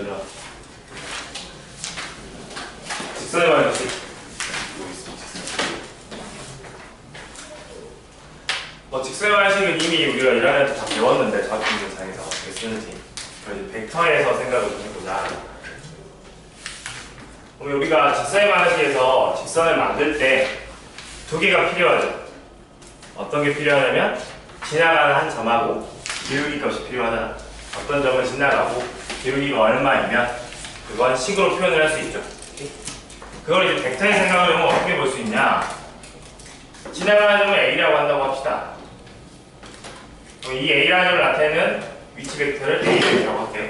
얘들아. 직선의 방정식. 직선의 방정식은 이미 우리가 1학년 때 다 배웠는데 자학분정상에서 어떻게 쓰는지. 그래서 벡터에서 생각을 좀 해보자. 그럼 우리가 직선의 방정식에서 직선을 만들 때 두 개가 필요하죠. 어떤 게 필요하냐면 지나가는 한 점하고 기울기 값이 필요하잖아. 어떤 점은 지나가고 기울기가 얼마이면 그건 식으로 표현을 할 수 있죠. 그걸 이제 벡터의 생각을 하면 어떻게 볼 수 있냐? 지나가는 점을 A라고 한다고 합시다. 그럼 이 A라는 점을 나타내는 위치 벡터를 A 벡터라고 할게요.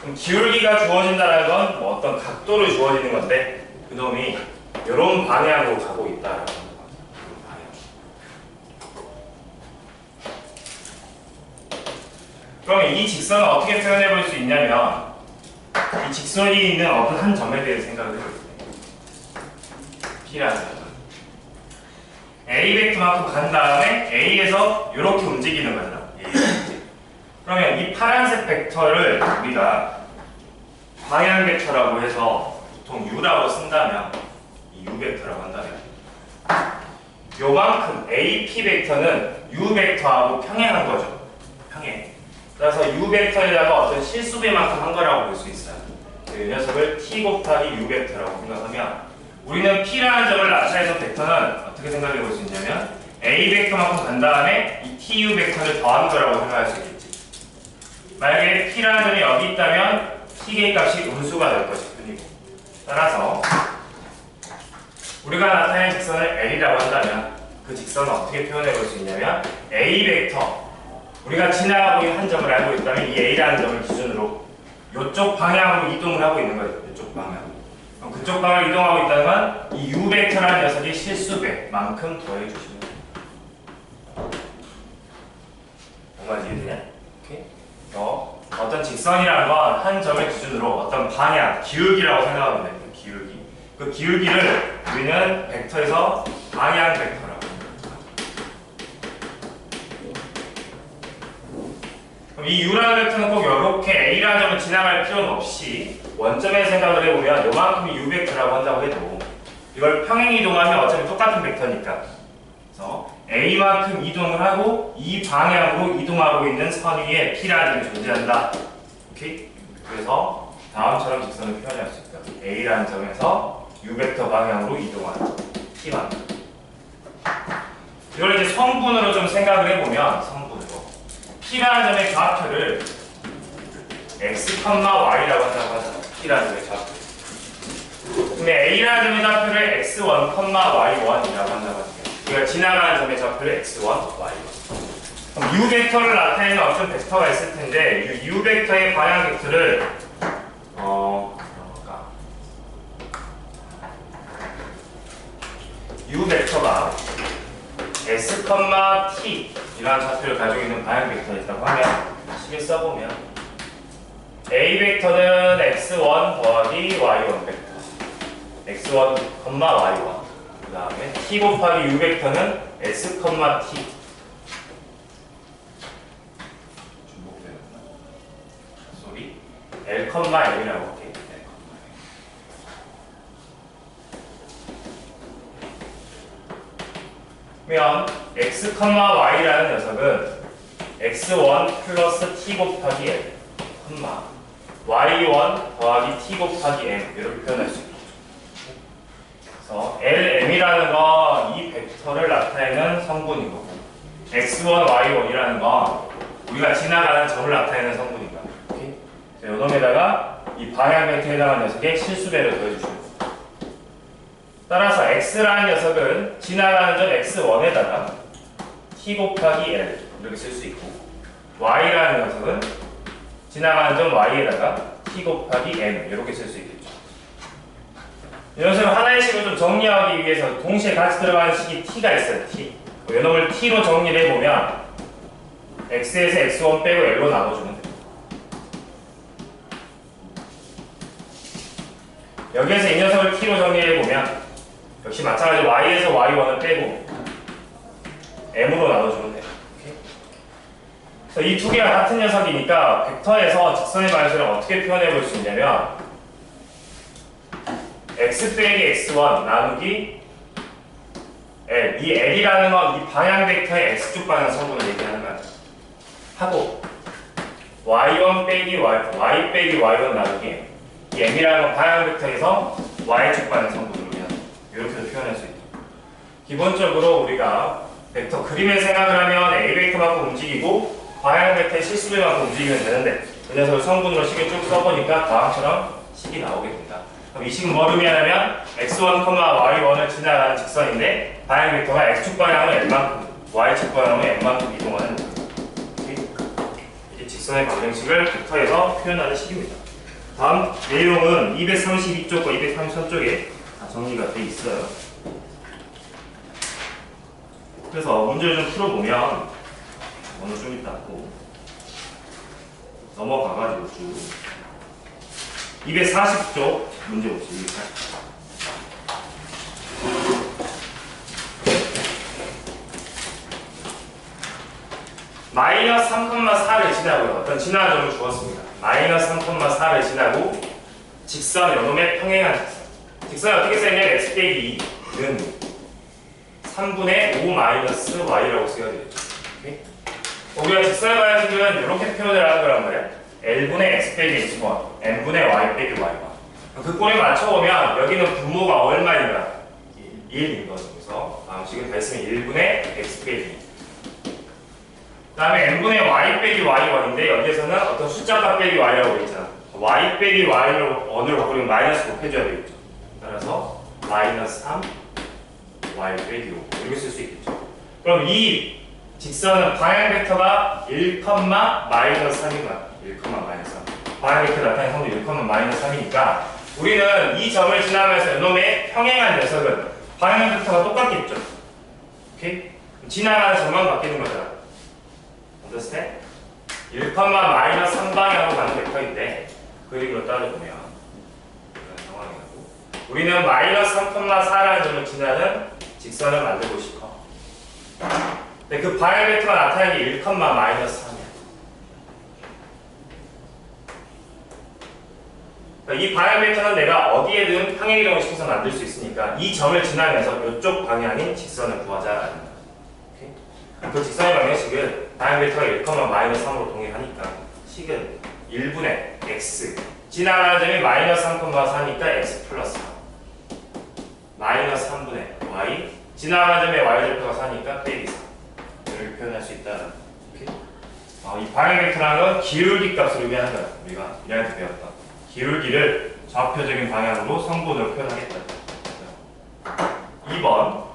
그럼 기울기가 주어진다는 건 뭐 어떤 각도로 주어지는 건데 그놈이 이런 방향으로 가고 있다라고 합니다. 그럼 이 직선을 어떻게 표현해 볼 수 있냐면 이 직선이 있는 어떤 한 점에 대해서 생각을 해볼 수 있어요. P라는 점. A 벡터만큼 간 다음에 A에서 이렇게 움직이는 거잖아. 그러면 이 파란색 벡터를 우리가 방향 벡터라고 해서 보통 U라고 쓴다면 이 U 벡터라고 한다면 요만큼 AP 벡터는 U 벡터하고 평행한 거죠. 평행. 따라서 U 벡터에다가 어떤 실수배만큼 한 거라고 볼 수 있어요. 이 녀석을 T 곱하기 U 벡터라고 생각하면 우리는 P라는 점을 나타내는 벡터는 어떻게 생각해 볼 수 있냐면 A 벡터만큼 간 다음에 이 TU 벡터를 더한 거라고 생각할 수 있겠지. 만약에 P라는 점이 여기 있다면 T의 값이 음수가 될 것일 뿐이고 따라서 우리가 나타낸 직선을 L이라고 한다면 그 직선을 어떻게 표현해 볼 수 있냐면 A 벡터 우리가 지나가고 있는 한 점을 알고 있다면 이 A라는 점을 기준으로 이쪽 방향으로 이동을 하고 있는 거예요. 이쪽 방향. 그럼 그쪽 방향으로 이동하고 있다는 건 이 U 벡터라는 녀석이 실수배만큼 더해 주시면 돼요. 뭔가 이해되냐? 오케이. 어떤 직선이라는 건 한 점을 기준으로 어떤 방향, 기울기라고 생각하면 돼요. 기울기. 그 기울기를 우리는 벡터에서 방향 벡터라고. 그럼 이 U라는 벡터는 꼭 이렇게 A라는 점을 지나갈 필요는 없이 원점에 생각을 해보면 요만큼이 U 벡터라고 한다고 해도 이걸 평행 이동하면 어차피 똑같은 벡터니까 그래서 A만큼 이동을 하고 이 방향으로 이동하고 있는 선 위에 P라는 점이 존재한다. 오케이? 그래서 다음처럼 직선을 표현할 수 있다. A라는 점에서 U 벡터 방향으로 이동하는 P만큼. 이걸 이제 성분으로 좀 생각을 해보면 성분으로 P라는 점의 좌표를 x, y라고 한다고 하잖아. P라는 점의 좌표. 그러면 A라는 점의 좌표를 x1, y1이라고 한다고 하죠. 우리가 지나가는 점의 좌표를 x1, y1. 그럼 U 벡터를 나타내는 어떤 벡터가 있을 텐데 U 벡터의 방향 벡터를 U 벡터가 s, t 이라는 좌표를 가지고 있는 방향 벡터가 있다고 하면 식을 써보면 A 벡터는 x1 더하기 y1 벡터 x1, y1 그 다음에 t 곱하기 U 벡터는 s, t L, L이라고 할게요. 그러면 x, y라는 녀석은 x1 플러스 t 곱하기 L, y1 더하기 t 곱하기 m 이렇게 표현할 수 있겠죠. 그래서 LM이라는 건 이 벡터를 나타내는 성분인 거고 x1, y1이라는 건 우리가 지나가는 점을 나타내는 성분인 거야. 오케이? 요놈에다가 이 방향 벡터에 해당하는 녀석의 실수배를 더해주시면 돼요. 따라서 x라는 녀석은 지나가는 점 x1에다가 t 곱하기 l 이렇게 쓸 수 있고 y라는 녀석은 지나가는 점 y에다가 t 곱하기 m 이렇게 쓸 수 있겠죠. 이 녀석은 하나의 식을 좀 정리하기 위해서 동시에 같이 들어가는 식이 t가 있어요. t. 요놈을 t로 정리를 해보면 x에서 x1 빼고 l로 나눠주면 돼요. 여기에서 이 녀석을 t로 정리해보면 역시 마찬가지로 y에서 y1을 빼고 m으로 나눠주면 돼요. 이 두 개가 같은 녀석이니까 벡터에서 직선의 방향식을 어떻게 표현해 볼 수 있냐면 x 빼기 x1 나누기 L. 이 L이라는 건 이 방향 벡터의 x축 방향 성분을 얘기하는 거야. 하고 y1 빼기 y2, y 빼기 y1 나누기 이 m이라는 건 방향 벡터에서 y축 방향 성분을 이렇게도 표현할 수 있다. 기본적으로 우리가 벡터 그림의 생각을 하면 A 벡터만큼 움직이고 방향 벡터의 실수비만큼 움직이면 되는데 그 녀석을 성분으로 식을 쭉 써보니까 다음처럼 식이 나오게 된다. 그럼 이 식은 뭐를 의미하냐면 x1, y1을 지나가는 직선인데 방향 벡터가 x축 방향으로 n만큼, y축 방향으로 n만큼 이동하는 이게 직선의 방정식을 벡터에서 표현하는 식입니다. 다음 내용은 232쪽과 233쪽에 정리가 돼 있어요. 그래서 문제를 좀 풀어보면 오늘 좀 이따 하고 넘어가가지고 쭉 240쪽 문제 봅시다. 마이너스 3,4를 지나고요. 어떤 지나는 점을 주었습니다. 마이너스 3,4를 지나고 직선 요놈에 평행한 직선. 직선이 어떻게 쓰냐면 x 빼기 2는 3분의 5 마이너스 y라고 써야 되겠죠. 우리가 직선의 방향식은 이렇게 표현을 하는 거란 말이야. L분의 x 빼기 x1, n분의 y 빼기 y1. 그 꼴에 맞춰보면 여기는 분모가 얼마인가? 1인 거죠. 그래서 방식은 다 했으면 1분의 x 빼기 2. 그 다음에 n분의 y 빼기 y1인데 여기에서는 어떤 숫자값 빼기 y라고 있잖아. y 빼기 y를 어느로 바꾸면 마이너스 곱해줘야 되겠죠. 따라서 마이너스 3 y 빼기 5 이렇게 쓸 수 있겠죠. 그럼 이 직선은 방향 벡터가 1, 마이너스 3이구나. 1, 마이너스 3. 방향 벡터 나타내는 성도 1, 마이너스 3이니까 우리는 이 점을 지나면서 이놈의 평행한 녀석은 방향 벡터가 똑같겠죠. 오케이? 지나가는 점만 바뀌는 거잖아. understand? 1, 마이너스 3방향으로 가는 벡터인데 그림으로 따져보면 이런 상황이 나고 우리는 마이너스 3,4라는 점을 지나는 직선을 만들고 싶어. 근데 그 방향 벡터가 나타나는 게 1, 마이너스 3이야. 그러니까 이 방향 벡터는 내가 어디에든 평행이동을 시켜서 만들 수 있으니까 이 점을 지나면서 이쪽 방향인 직선을 구하자라는 거야. 오케이? 그 직선의 방향식은 방향 벡터가 1, 마이너스 3으로 동일하니까 식은 1분의 x 지나가는 점이 마이너스 3,4니까 x 플러스 3 마이너스 3분의 y 지나가는 점의 y절표가 4니까 빼기 3 이렇게 표현할 수 있다는 오케이? 이 방향 벡터라는 건 기울기 값을 의미하는 거야. 우리가 이렇게 배웠던 기울기를 좌표적인 방향으로 성분으로 표현하겠다. 2번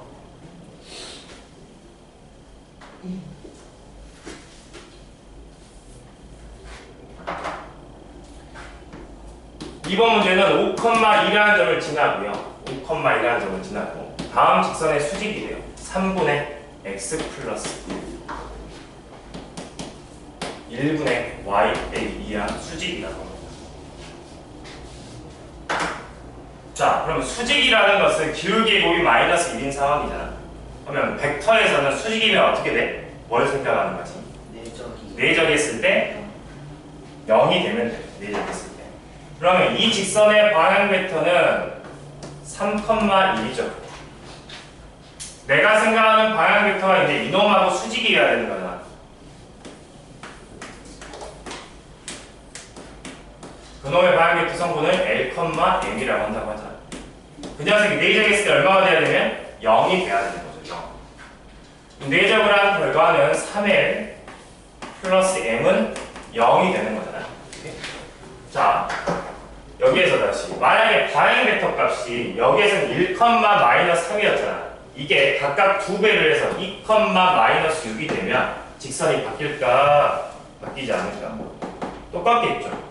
2번 문제는 5,2라는 점을 지나고요. 5,2라는 점을 지나고 다음 직선의 수직이래요. 3분의 x 플러스 1분의 y 빼기 2랑 수직이라고 합니다. 자, 그럼 수직이라는 것은 기울기의 곱이 마이너스 1인 상황이잖아. 그러면 벡터에서는 수직이면 어떻게 돼? 뭘 생각하는 거지? 내적했을 때 0이 되면 돼. 내적했을 때. 그러면 이 직선의 방향 벡터는 3,1이죠. 내가 생각하는 방향 벡터가 이제 이놈하고 수직이어야 되는 거잖아. 그놈의 방향 벡터 성분을 L, M이라고 한다고 하잖아. 그 녀석이 내적했을 때 얼마가 돼야 되면 0이 돼야 되는 거죠. 0. 내적을 한 결과는 3L 플러스 M은 0이 되는 거잖아. 오케이? 자, 여기에서 다시 만약에 방향 벡터 값이 여기에서는 1, 마이너스 3이었잖아. 이게 각각 2배를 해서 2, 마이너스 6이 되면 직선이 바뀔까? 바뀌지 않을까? 똑같겠죠.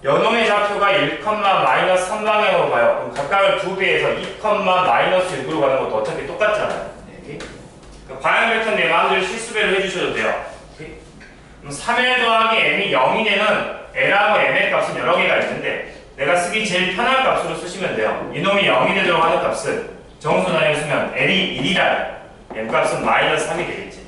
요놈의 좌표가 1, 마이너스 3방향으로 가요. 그럼 각각을 2배에서 2, 마이너스 6으로 가는 것도 어차피 똑같잖아요. 네. 그러니까 방향 벡터 내 마음대로 실수배를 해주셔도 돼요. 오케이? 그럼 3L 더하기 M이 0이 되는 L하고 M의 값은 여러 개가 있는데 내가 쓰기 제일 편한 값으로 쓰시면 돼요. 이놈이 0이 되도록 하는 값은 정수 단위로 쓰면 L이 1이라 M 값은 마이너스 3이 되겠지.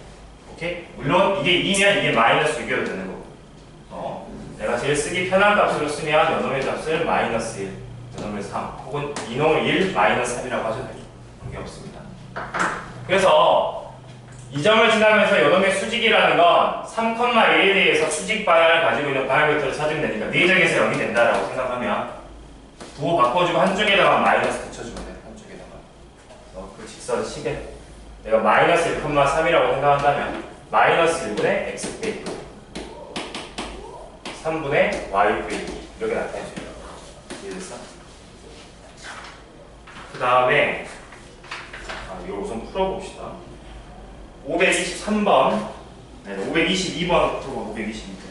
오케이? 물론 이게 2면 이게 마이너스 6이어도 되는 거고. 내가 제일 쓰기 편한 값으로 쓰면 요놈의 값을 마이너스 1, 요놈을 3, 혹은 이놈을 1, 마이너스 3이라고 하셔도 돼요. 관계없습니다. 그래서 이 점을 지나면서 요놈의 수직이라는 건 3,1에 대해서 수직 방향을 가지고 있는 방향 벡터를 찾으면 되니까 내적에서 0이 된다라고 생각하면 부호 바꿔주고 한쪽에다가 마이너스 붙여주면 돼요. 한쪽에다가. 그 직선 식에 내가 마이너스 1,3이라고 생각한다면 마이너스 1분의 x 빼기 3분의 y 빼기 이렇게 나타내줘요. 이해됐어? 그 다음에 이거 우선 풀어봅시다. 523번, 네, 522번 풀고 522번.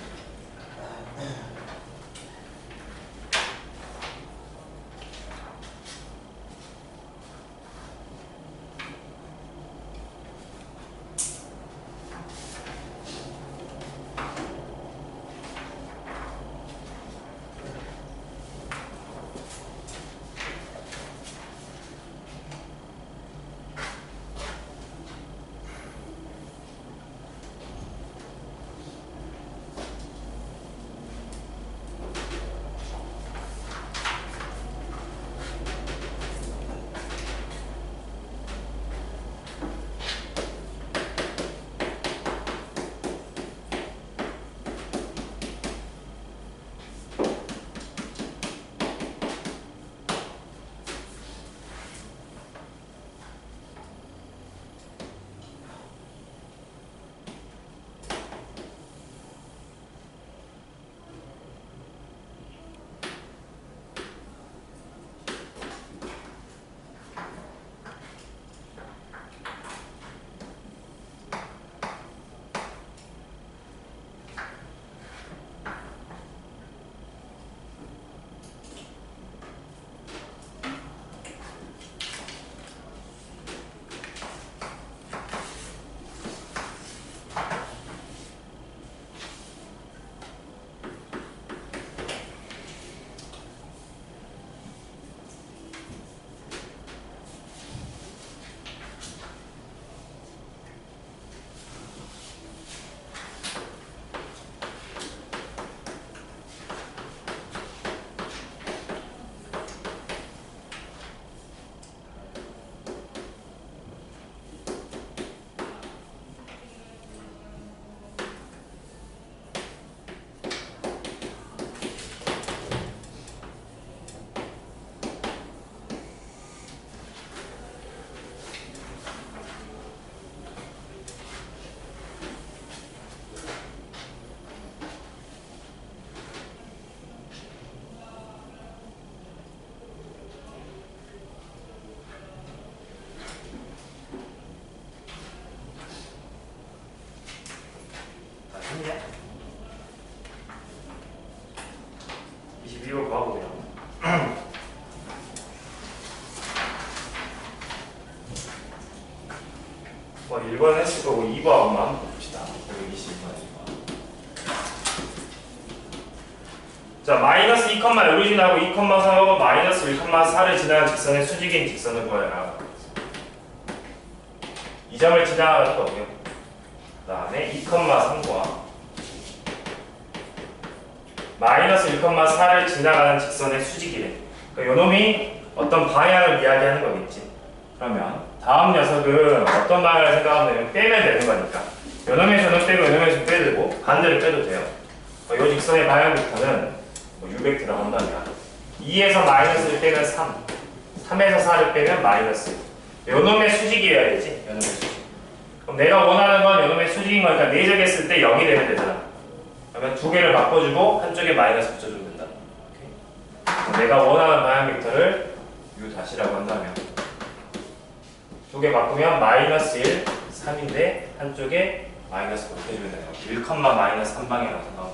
했냐? 22번 봐보면 뭐 1번 했을 거고 2번만 봅시다. 122번. 자, 마이너스 2,6을 지나고 2,4하고 마이너스 1,4를 지나는 직선의 수직인 직선을 구하라. 이 점을 지나가는 거고요. 그 다음에 2,3과 마이너스 1,4를 지나가는 직선의 수직이래. 그러니까 요놈이 어떤 방향을 이야기하는 거겠지. 그러면 다음 녀석은 어떤 방향을 생각하면 빼면 되는 거니까 요놈에서는 빼고 요놈에서는 빼도 되고 반대로 빼도 돼요. 이 직선의 방향 벡터는 U벡터라고 한다면 2에서 마이너스를 빼면 3, 3에서 4를 빼면 마이너스. 요놈의 수직이어야 되지. 요놈의 수직. 그럼 내가 원하는 건 요놈의 수직인 거니까 내적했을 때 0이 되면 되잖아. 그러면 두 개를 바꿔주고 한쪽에 마이너스 붙여주면 된다. 내가 원하는 방향 벡터를 U 다시라고 한다면 두 개 바꾸면 마이너스 1, 3인데 한쪽에 마이너스 붙여주면 돼요. 1, 마이너스 3방이라고 생각하면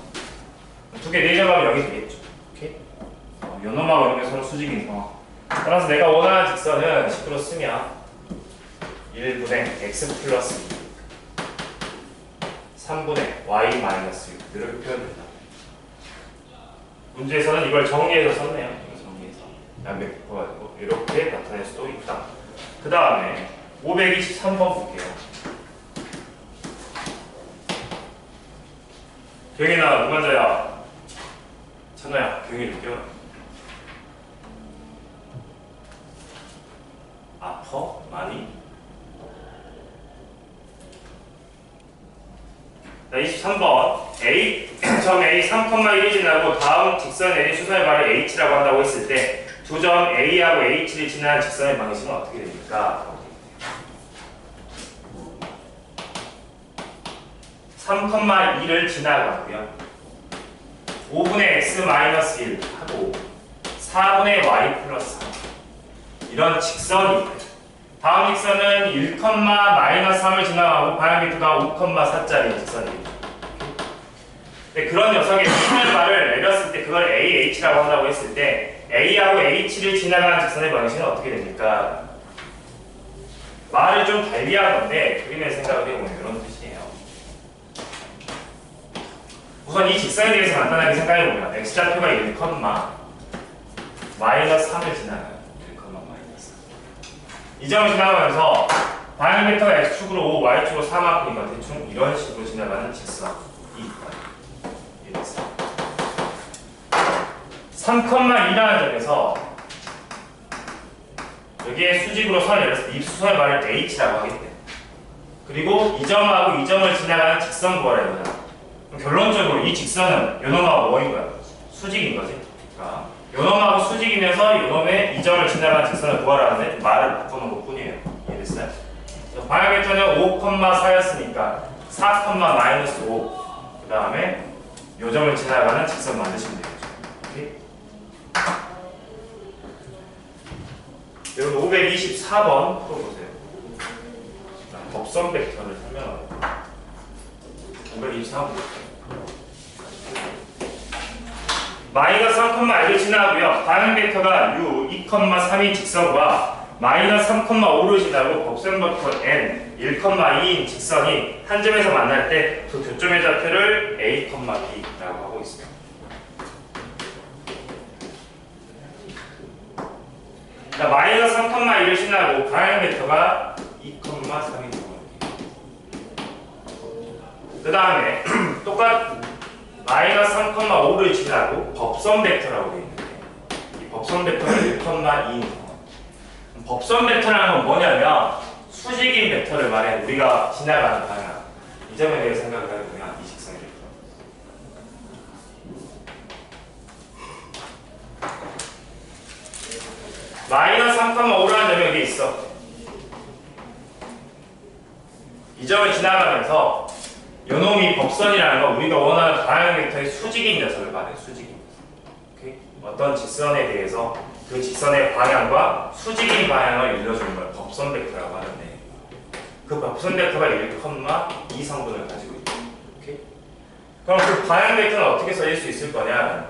두 개 내적하면 0이 되겠죠. 오케이? 요놈하고 요놈의 서로 수직인 상황. 따라서 내가 원하는 직선은 식으로 쓰면 1분의 x 플러스 3분의 y 마이너스 6 이렇게 표현된다. 문제에서는 이걸 정리해서 썼네요. 이거 정리해서 양백 바꿔가지고 이렇게 나타낼 수도 있다. 그 다음에 523번 볼게요. 경인아 누가 자야? 찬호야 경인이 깨워. 아파? 많이? 자 23번 A 점 A 3,1이 지나고 다음 직선 내린 수선의 발을 H라고 한다고 했을 때 두 점 A하고 H를 지나는 직선의 방식은 어떻게 됩니까? 3,2를 지나가고요. 5분의 x 마이너스 1 하고 4분의 y 플러스 3 이런 직선이 다음 직선은 1, 마이너스 3을 지나가고 방향비트가 5,4짜리 직선입니다. 근데 그런 녀석의 수선의 발을 내렸을 때 그걸 AH라고 한다고 했을 때 A하고 H를 지나가는 직선의 방식은 어떻게 됩니까? 말을 좀 달리한 건데 그림을 생각을 해보면 이런 뜻이에요. 우선 이 직선에 대해서 간단하게 생각해보면 x좌표가 1, 마이너스 3을 지나가요. 1, 마이너스 3. 이 점을 지나가면서 방향 벡터가 x축으로 5, y축으로 3만큼이니까 대충 이런 식으로 지나가는 직선이 있거든요. 3,2라는 점에서 여기에 수직으로 선을 내렸을 때 이 수선의 발을 h라고 하기 때문에 그리고 이 점하고 이 점을 지나가는 직선 구하라 이거야. 결론적으로 이 직선은 요놈하고 뭐인 거야? 수직인 거지. 그러니까 요놈하고 수직이면서 요놈의 이 점을 지나가는 직선을 구하라는데 말을 바꾸는 것 뿐이에요. 이해됐어요? 방향 벡터는 5,4였으니까 4, 마이너스 5 그 다음에 요 점을 지나가는 직선 만드시면 되겠죠. 오케이? 여러분 524번 풀어보세요. 법선 벡터를 설명하고 524번 마이너스 3,1을 지나고요. 방향 벡터가 u 2,3인 직선과 마이너스 3,5를 지나고 법선 벡터 n 1,2인 직선이 한 점에서 만날 때 그 교점의 좌표를 a, b라고 하고 있습니다. 자, 마이너스 3,1을 지나고 방향 벡터가 2,3인 그 다음에 똑같 마이너스 3,5를 지나고 법선 벡터라고 되어 있는데 이 법선 벡터는 1,2인 법선 벡터라는 건 뭐냐면 수직인 벡터를 말해 우리가 지나가는 방향 이 점에 대해 생각을 해보면 이 직선이 마이너스 3,5라는 점이 여기 있어. 이 점을 지나가면서 요놈이 법선이라는 건 우리가 원하는 방향 벡터의 수직인 녀석을 말해. 수직인 녀석. 오케이? 어떤 직선에 대해서 그 직선의 방향과 수직인 방향을 일러주는 걸 법선 벡터라고 하는데 그 법선 벡터가 1,2 성분을 가지고 있다. 오케이? 그럼 그 방향 벡터는 어떻게 써질 수 있을 거냐?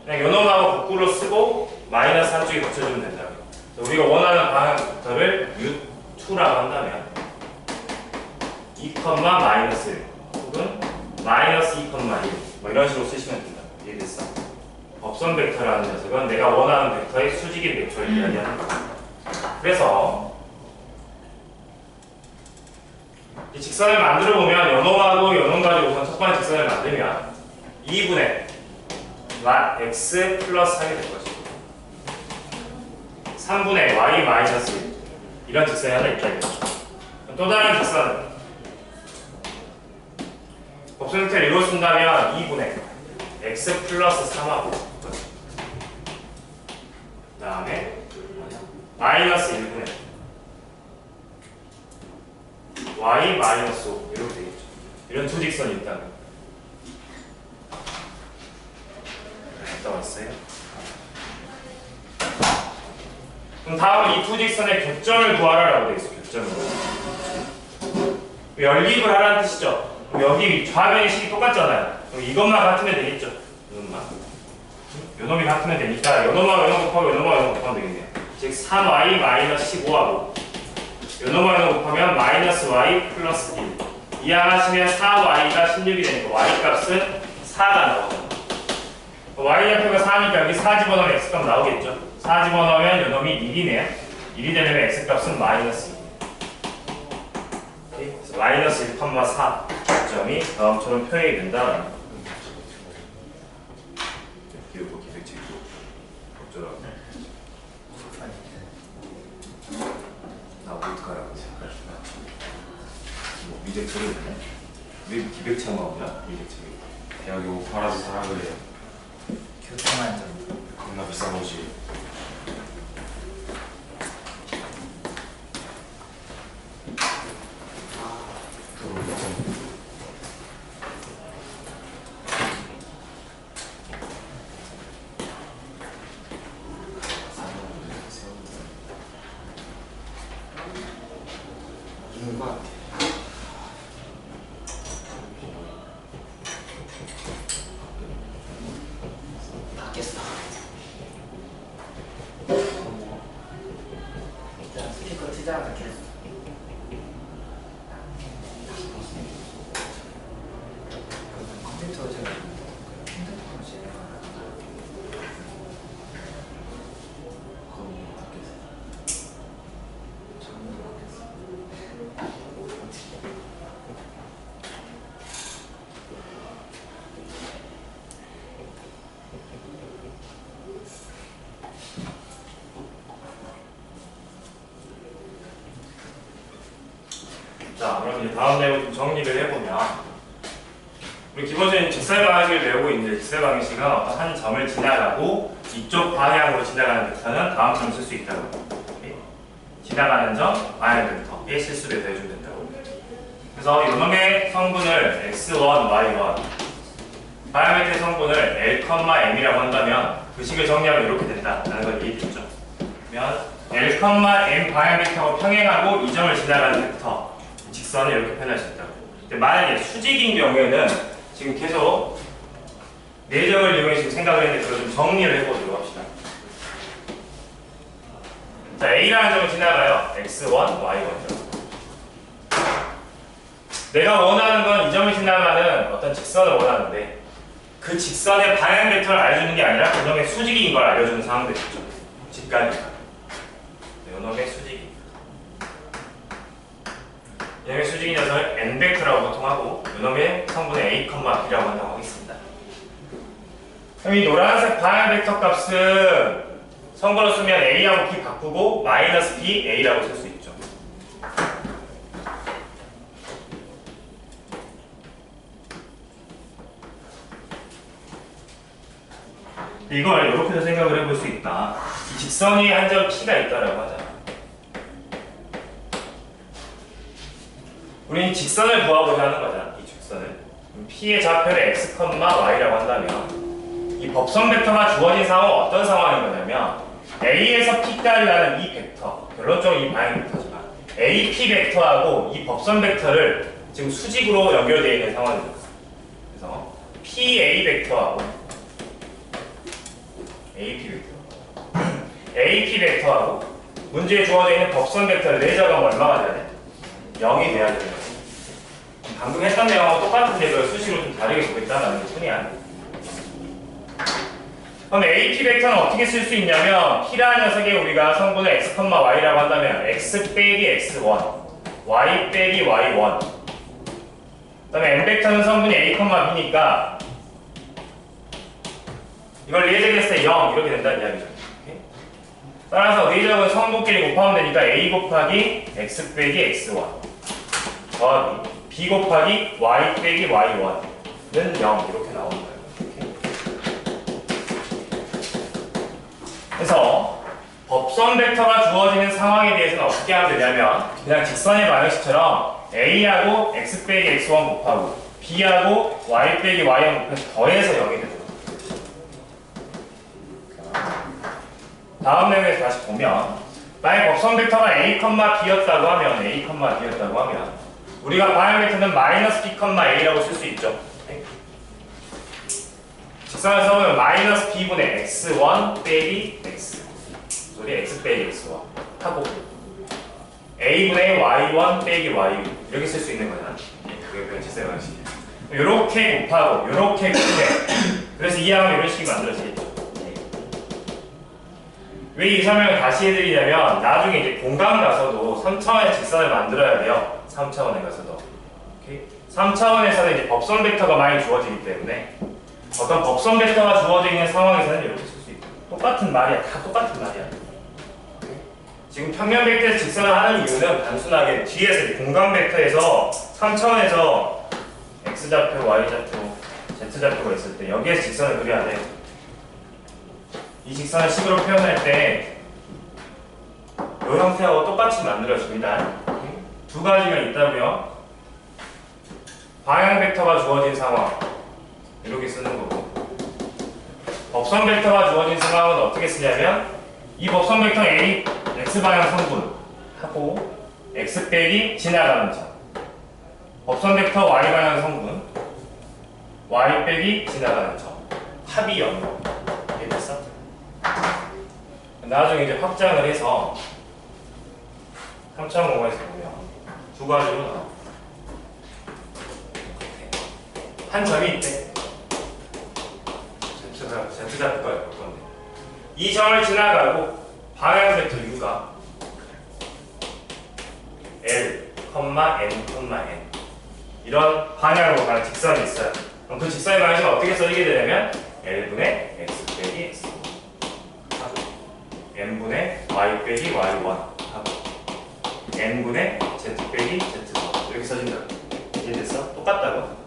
그냥 요놈하고 거꾸로 쓰고 마이너스 한쪽에 붙여주면 된다. 우리가 원하는 방향 벡터를 U2라고 한다면 2, 마이너스 1 혹은 마이너스 2, 1 뭐 이런 식으로 쓰시면 된다. 이해됐어? 법선 벡터라는 녀석은 내가 원하는 벡터의 수직인 벡터를 이야기하는 거야. 그래서 이 직선을 만들어 보면 요놈하고 요놈 가지고 우선 첫 번째 직선을 만들면 2분의 x 플러스 3이 될 것이고 3분의 y 마이너스 1 이런 직선이 하나 있다 이거죠. 또 다른 직선은 법선 벡터를 이루어 쓴다면 2분의 x 플러스 3하고 그 다음에 마이너스 1분의 y 마이너스 5 이렇게 되겠죠. 이런 두 직선이 있다면 갔다 왔어요. 그럼 다음 이 두 직선의 교점을 구하라라고 되어 있어요. 교점을 연립을 하라는 뜻이죠. 여기 좌변의 식이 똑같잖아요. 그럼 이것만 같으면 되겠죠. 이것만. 요놈이 같으면 되니까 요놈하고 요놈 곱하고 요놈하고 요놈 곱하면 되겠네요. 즉 3y 마이너스 15하고 요놈하고 요놈 곱하면 마이너스 y 플러스 1 이항하시면 4y가 16이 되니까 y 값은 4가 나오죠. y 좌표가 4니까 여기 4 집어넣으면 x 값 나오겠죠. 4 집어넣으면 요놈이 1이네요. 1이 되려면 x 값은 마이너스 2. 그래서 마이너스 1,4 점이 다음처럼 표현이 된다. 기울고 기백체고 어쩌라고. 나 어떡하라고 생각하지? 뭐 미적처럼 있네? 왜 기백체만 없냐? 미적처럼. 대학 요거 팔아서 사라 그래요. 교통안전. 겁나 비싼 옷이. 있는 것 같아. 닫겠어. 일단 스피커 트자가 닫겠어. 컴퓨터 제가 핸드폰으로 진행하나? 거기 닫겠어. 전부 닫겠어. 자, 그럼 이제 다음 내용 좀 정리를 해보면 우리 기본적인 직설 방식을 배우고 있는데 직설 방식은 어떤 한 점을 지나가고 이쪽 방향으로 지나가는 벡터는 다음처럼 쓸 수 있다고. 오케이? 지나가는 점, 방향 벡터의 실수를 대해주면 된다고. 그래서 이놈의 성분을 x1, y1 방향 벡터의 성분을 l, m이라고 한다면 그 식을 정리하면 이렇게 된다라는 걸 이해했죠. 그러면 l, m 방향 벡터하고 평행하고 이 점을 지나가는 벡터 직선을 이렇게 표현할 수 있다고. 근데 만약에 수직인 경우에는 지금 계속 내점을 이용해 지금 생각을 했는데 그걸 좀 정리를 해보도록 합시다. 자, A라는 점을 지나가요. X1, Y1점. 내가 원하는 건 이 점을 지나가는 어떤 직선을 원하는데 그 직선의 방향 벡터를 알려주는 게 아니라 그놈의 수직인 걸 알려주는 상황도 있죠. 직각이다. 이놈의 수직이. 이놈의 수직인 녀석을 n벡터라고 보통 하고 이놈의 성분을 a, b라고 한다고 하겠습니다. 그럼 이 노란색 방향 벡터 값은 성분을 쓰면 a하고 b 바꾸고 마이너스 b, a라고 쓸 수 있죠. 이걸 이렇게도 생각을 해볼 수 있다. 이 직선이 한 점 p가 있다라고 하자. 우리는 직선을 구하고자 하는 거잖아. 이 직선을. p의 좌표를 x, y라고 한다면 이 법선 벡터가 주어진 상황은 어떤 상황인 거냐면 a에서 p까지 가는 이 벡터, 결론적으로 이 방향 벡터지만 ap 벡터하고 이 법선 벡터를 지금 수직으로 연결되어 있는 상황입니다. 그래서 pa 벡터하고 AP 벡터하고 문제에 주어져 있는 법선 벡터를 내적하면 얼마가 돼야 돼? 0이 돼야 되는 거지. 방금 했던 내용하고 똑같은데 그걸 수식으로 좀 다르게 보겠다는 게 뿐이야. 그럼 AP 벡터는 어떻게 쓸 수 있냐면 P라는 녀석에 우리가 성분을 x, y라고 한다면 x 빼기 x1, y 빼기 y1 그 다음에 M 벡터는 성분이 a, b니까 이걸 내적했을 때 0 이렇게 된다는 이야기죠. 따라서 내적은 성분끼리 곱하면 되니까 a 곱하기 x 빼기 x1 더하기 b 곱하기 y 빼기 y1는 0 이렇게 나오는 거예요. 그래서 법선 벡터가 주어지는 상황에 대해서는 어떻게 하면 되냐면 그냥 직선의 방정식처럼 a하고 x 빼기 x1 곱하고 b하고 y 빼기 y1 곱해서 더해서 0이 되는 거예요. 다음 내용에서 다시 보면 만약 법선 벡터가 a, b였다고 하면 a, b였다고 하면 우리가 방향 벡터는 마이너스 b, a라고 쓸 수 있죠. 직선을 써보면 마이너스 b분의 x1 빼기 x 소리 x 빼기 x1 하고 a분의 y1 빼기 y 이렇게 쓸 수 있는 거잖아. 그게 변치세 방식이에요. 이렇게 곱하고 이렇게 곱해. 그래서 이항은 이런 식이 만들어지겠죠. 왜 이 설명을 다시 해드리냐면 나중에 이제 공감 가서도 3차원의 직선을 만들어야 돼요. 3차원에 가서도. 오케이? 3차원에서는 이제 법선 벡터가 많이 주어지기 때문에 어떤 법선 벡터가 주어져 있는 상황에서는 이렇게 쓸 수 있고 똑같은 말이야. 다 똑같은 말이야. 지금 평면 벡터에서 직선을 하는 이유는 단순하게 뒤에서 이제 공간 벡터에서 3차원에서 x좌표, y좌표, z좌표가 있을 때 여기에서 직선을 그려야 돼. 이 직선을 식으로 표현할 때 이 형태하고 똑같이 만들어집니다. 두 가지가 있다고요. 방향 벡터가 주어진 상황 이렇게 쓰는 거고 법선 벡터가 주어진 상황은 어떻게 쓰냐면 이 법선 벡터 A x방향 성분하고 x 빼기 지나가는 점 법선 벡터 y방향 성분 y 빼기 지나가는 점 합이 0 이게 됐어? 나중에 이제 확장을 해서 3차원 공간에서 보면 두 가지로 나와. 한 점이 있대. Z좌표까지 볼 건데 이 점을 지나가고 방향 벡터 U가 L, N, 이런 방향으로 가는 직선이 있어요. 그럼 그 직선의 방식은 어떻게 써지게 되냐면 L분의 X 빼기 X 하고 N분의 Y 빼기 Y1 하고 N분의 Z 빼기 Z1 이렇게 써진다. 이해됐어? 똑같다고?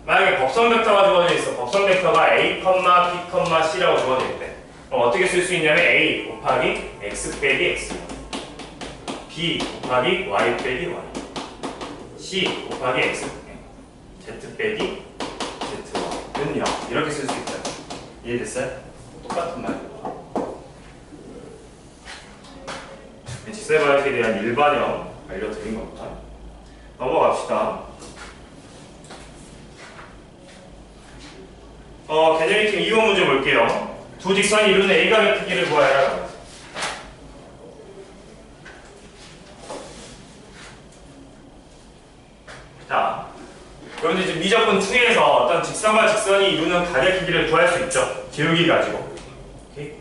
만약에 법선 벡터가 주어져 있어. 법선 벡터가 A, B, C라고 주어져 있대. 그럼 어떻게 쓸 수 있냐면 A 곱하기 X 빼기 X, B 곱하기 Y 빼기 Y, C 곱하기 X, Z 빼기 Z1은요. 이렇게 쓸 수 있다. 이해됐어요? 똑같은 말이에요. 직선의 방식에 대한 일반형 알려드린 겁니다. 넘어갑시다. 개념이팀 2호 문제 볼게요. 두 직선이 이루는 A각의 크기를 구하여라. 자, 그런데 지금 미적분 2에서 어떤 직선과 직선이 이루는 각의 크기를 구할 수 있죠. 기울기 가지고. 오케이?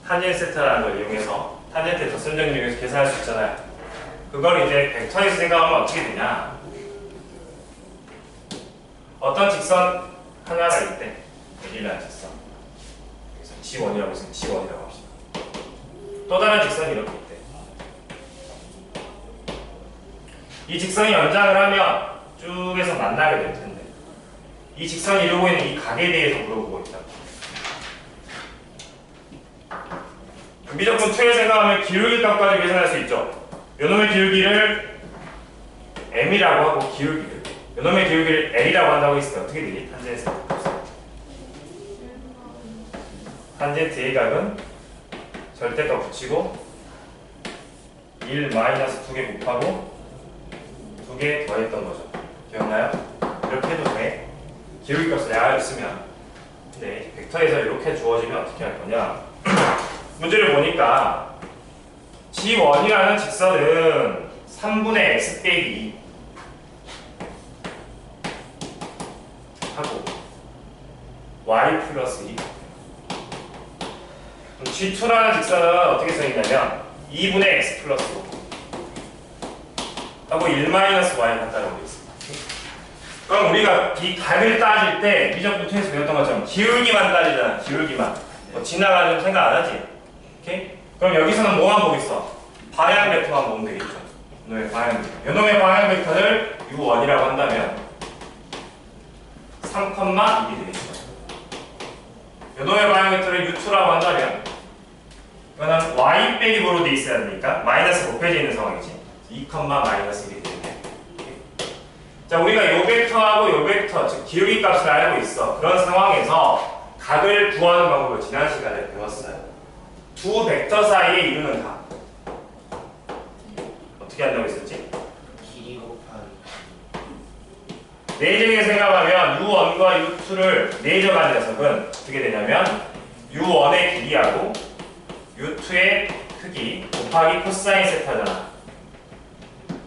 탄젠트 세타라는 걸 이용해서 탄젠트 덧선정을 이용해서 계산할 수 있잖아요. 그걸 이제 벡터에서 생각하면 어떻게 되냐? 어떤 직선 하나가 있대. L이라는 직선. 여기서 G1이라고 했으면 G1이라고 합시다. 또 다른 직선이 이렇게 있대. 이 직선이 연장을 하면 쭉에서 만나게 될 텐데 이 직선이 이루고 있는 이 각에 대해서 물어보고 있다. 미적분 2에 생각하면 기울기 값까지 계산할 수 있죠. 요놈의 기울기를 M이라고 하고 기울기를 요놈의 기울기를 L이라고 한다고 했을 때 어떻게 되지? 탄젠트 A각은 절대값 붙이고 1 마이너스 2개 곱하고 2개 더했던 거죠. 기억나요? 이렇게 해도 돼. 기울기 값을 내가 있으면. 근데 벡터에서 이렇게 주어지면 어떻게 할 거냐? 문제를 보니까 G1이라는 직선은 3분의 X 빼기 하고 Y 플러스 2. G2라는 직선은 어떻게 써있냐면 2분의 X 플러스 5 하고 1 마이너스 Y 같다라고 되어 있습니다. 그럼 우리가 이 각을 따질 때 미적분 2에서 배웠던 것처럼 기울기만 따지잖아. 기울기만. 뭐 지나가는 생각 안 하지? 오케이? 그럼 여기서는 뭐만 보겠어? 방향 벡터만 보면 되겠죠. 요놈의 방향 벡터. 요놈의 방향 벡터를 U1이라고 한다면 3,2이 되겠죠. 요놈의 방향 벡터를 U2라고 한다면 이거는 Y 빼기 보로 돼 있어야 되니까 마이너스 곱해져 있는 상황이지. 2, 마이너스 1이 되겠네. 자, 우리가 요 벡터하고 요 벡터, 즉 기울기 값을 알고 있어. 그런 상황에서 각을 구하는 방법을 지난 시간에 배웠어요. 두 벡터 사이에 이루는 각. 어떻게 한다고 했었지? 길이 곱하기 내적인 생각하면 U1과 U2를 내적한 녀석은 어떻게 되냐면 U1의 길이하고 U2의 크기 곱하기 코사인 세타잖아.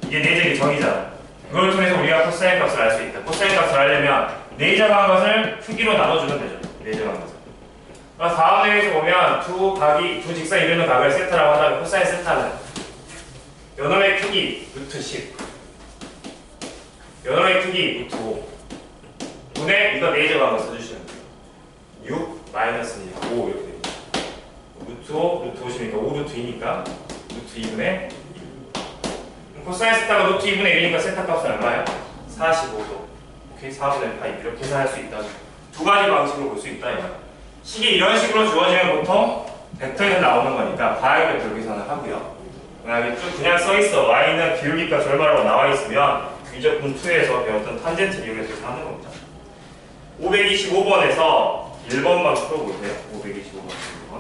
이게 내적의 정의잖아. 그걸 통해서 우리가 코사인 값을 알 수 있다. 코사인 값을 알려면 내적한 것을 크기로 나눠주면 되죠. 내적한 것을. 다음 내용에서 보면 두 직선이 이루는 각을 세타라고 한다면 코사인 세타는 요놈의 크기 루트 10 요놈의 크기 루트 5 분의 이거 메이저 방법 써주시면 돼요. 6 마이너스니까 5 이렇게 됩니다. 루트 5 루트 5시니까 5 루트 2니까 루트 2분의 1. 코사인 세타가 루트 2분의 1이니까 세타 값은 얼마예요? 45도. 오케이, 4분의 파이 이렇게 계산할 수 있다. 두 가지 방식으로 볼 수 있다 이거야. 식이 이런 식으로 주어지면 보통 벡터에서 나오는 거니까 바이오 벡터 계산을 하고요. 만약에 쭉 그냥 써 있어. y는 기울기가 절반으로 나와 있으면 위적분 2에서 배웠던 탄젠트 이용해서 하는 겁니다. 525번에서 1번만 풀어보세요. 525번 1번.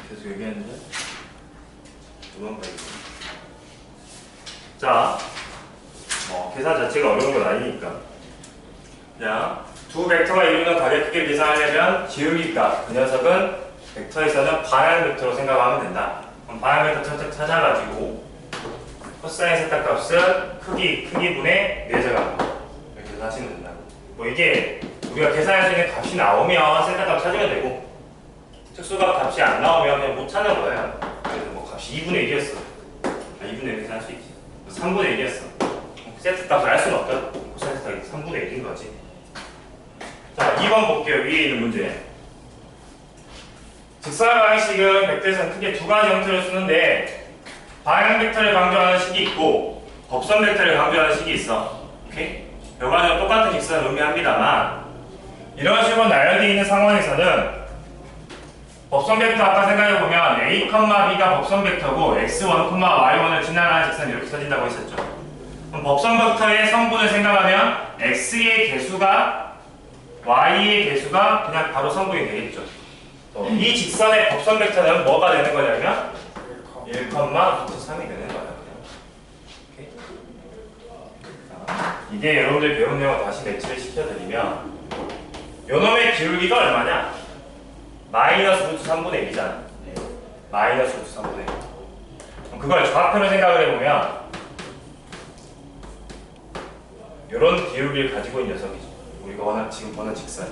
계속 얘기했는데 두 번까지. 자, 계산 자체가 어려운 건 아니니까. 자, 두 벡터가 이루는 가격 크기를 계산하려면 기울기값, 그 녀석은 벡터에서는 반향 벡터로 생각하면 된다. 그럼 반향 벡터 찾아가지고 코사인 세타 값은 크기분의 내제값 이렇게 계산하시면 된다. 뭐 이게 우리가 계산할 수 있는 값이 나오면 세타 값 찾으면 되고, 특수값 값이 안 나오면 그냥 못 찾는 거예요. 그래서 뭐 값이 2분의 1이었어. 2분의 1 계산할 수 있지. 3분의 1이었어. 세트 값을 알 수는 없죠. 코사인 세타가 3분의 1인 거지. 자, 2번 볼게요. 위에 있는 문제. 직선의 방식은 벡터에서는 크게 두 가지 형태를 쓰는데, 방향 벡터를 강조하는 식이 있고 법선 벡터를 강조하는 식이 있어. 오케이? 결과적으로 똑같은 직선을 의미합니다만, 이런 식으로 나열되어 있는 상황에서는 법선 벡터 아까 생각해보면 a, b가 법선 벡터고 x1, y1을 지나가는 직선이 이렇게 써진다고 했었죠. 그럼 법선 벡터의 성분을 생각하면 x의 개수가 y의 개수가 그냥 바로 성분이 되겠죠. 이 직선의 법선 벡터는 뭐가 되는 거냐면 1,3이 되는 거예요. 오케이? 이게 여러분들 배운 내용을 다시 매치를 시켜드리면 요놈의 기울기가 얼마냐? 마이너스 루트 3분의 1이잖아. 마이너스 루트 3분의 1. 그럼 그걸 좌표로 생각을 해보면 이런 기울기를 가지고 있는 녀석이죠. 우리가 지금 보는 직선.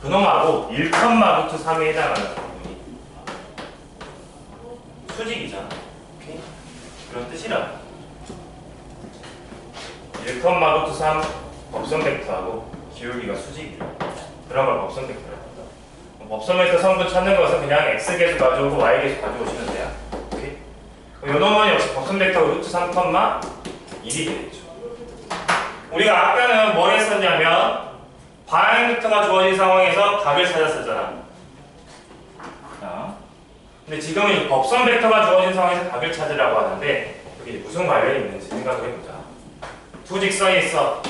그놈하고 1, 루트 3에 해당하는 부분이 수직이잖아. 오케이? 그런 뜻이라 1, 루트 3 법선 벡터하고 기울기가 수직이래. 그런 걸 법선 벡터라. 법선 벡터 성분 찾는 것은 그냥 x 계수 가져오고 y 계수 가져오시면 돼요. 오케이? 요 놈은 역시 법선 벡터 루트 3, 1이 되겠죠. 우리가 아까는 뭘 했었냐면 방향 벡터가 주어진 상황에서 각을 찾았었잖아. 자, 근데 지금은 법선 벡터가 주어진 상황에서 각을 찾으라고 하는데 여기 무슨 관련이 있는지 생각을 해보자. 두 직선이 있어.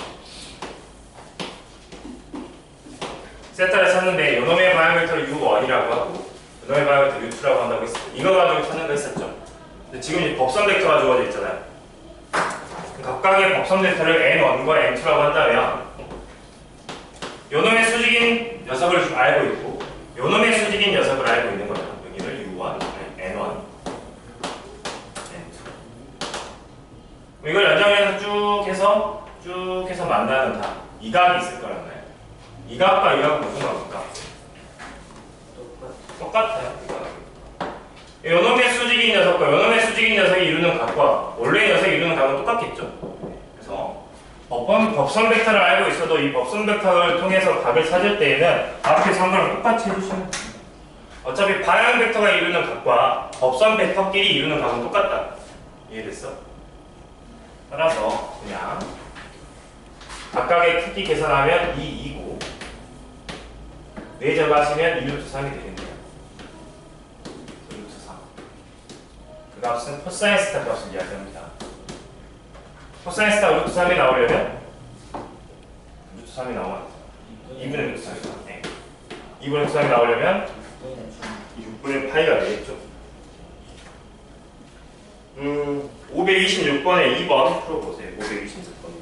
세타를 찾는데 요놈의 방향 벡터를 u1이라고 하고 요놈의 방향 벡터 u2라고 한다고 했어. 이거 가지고 찾는 거 했었죠. 근데 지금 이 법선 벡터가 주어져 있잖아요. 각각의 법선 벡터를 n1과 n2라고 한다면 요놈의 수직인 녀석을 알고 있고 요놈의 수직인 녀석을 알고 있는 거죠. 여기를 u1, n1, n2. 이걸 연장해서 쭉 해서 만나는 다 이 각이 있을 거란 말이에요. 이 각과 이 각은 무슨 각일까? 똑같아요. 요놈의 수직인 녀석과 요놈의 수직인 녀석이 이루는 각과 원래 녀석이 이루는 각은 똑같겠죠. 그래서 법선 벡터를 알고 있어도 이 법선 벡터를 통해서 각을 찾을 때에는 앞에 산 거랑 똑같이 해주시면 돼요. 어차피 방향 벡터가 이루는 각과 법선 벡터끼리 이루는 각은 똑같다. 이해됐어? 따라서 그냥 각각의 크기 계산하면 2이고 4 제거하시면 2루트 3이 되겠네요. 루트 3. 그 값은 코사인 스타 값을 이야기합니다. 코사인 스타 루트 3이 나오려면 루트 3이 나오면 2분의 루트 3이 네. 2분의 루트 3이 나오려면 6분의 파이가 되겠죠. 526번에 2번 풀어보세요. 526번.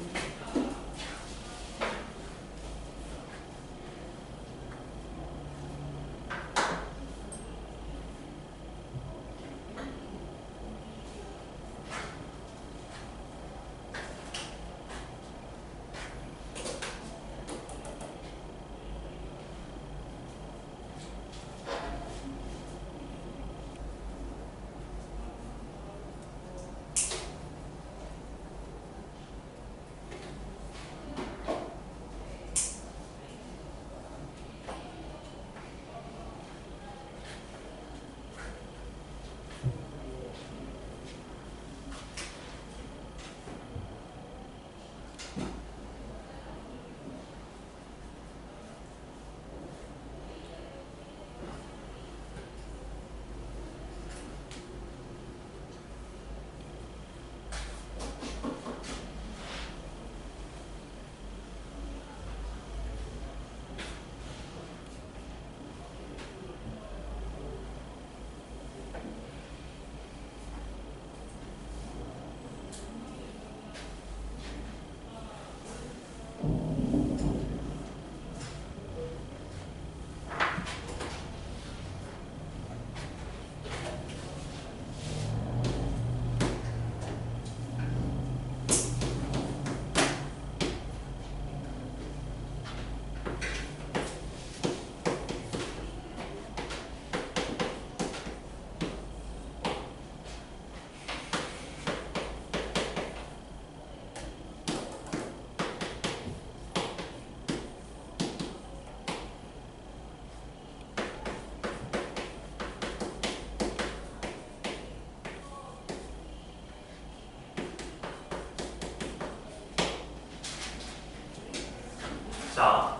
자,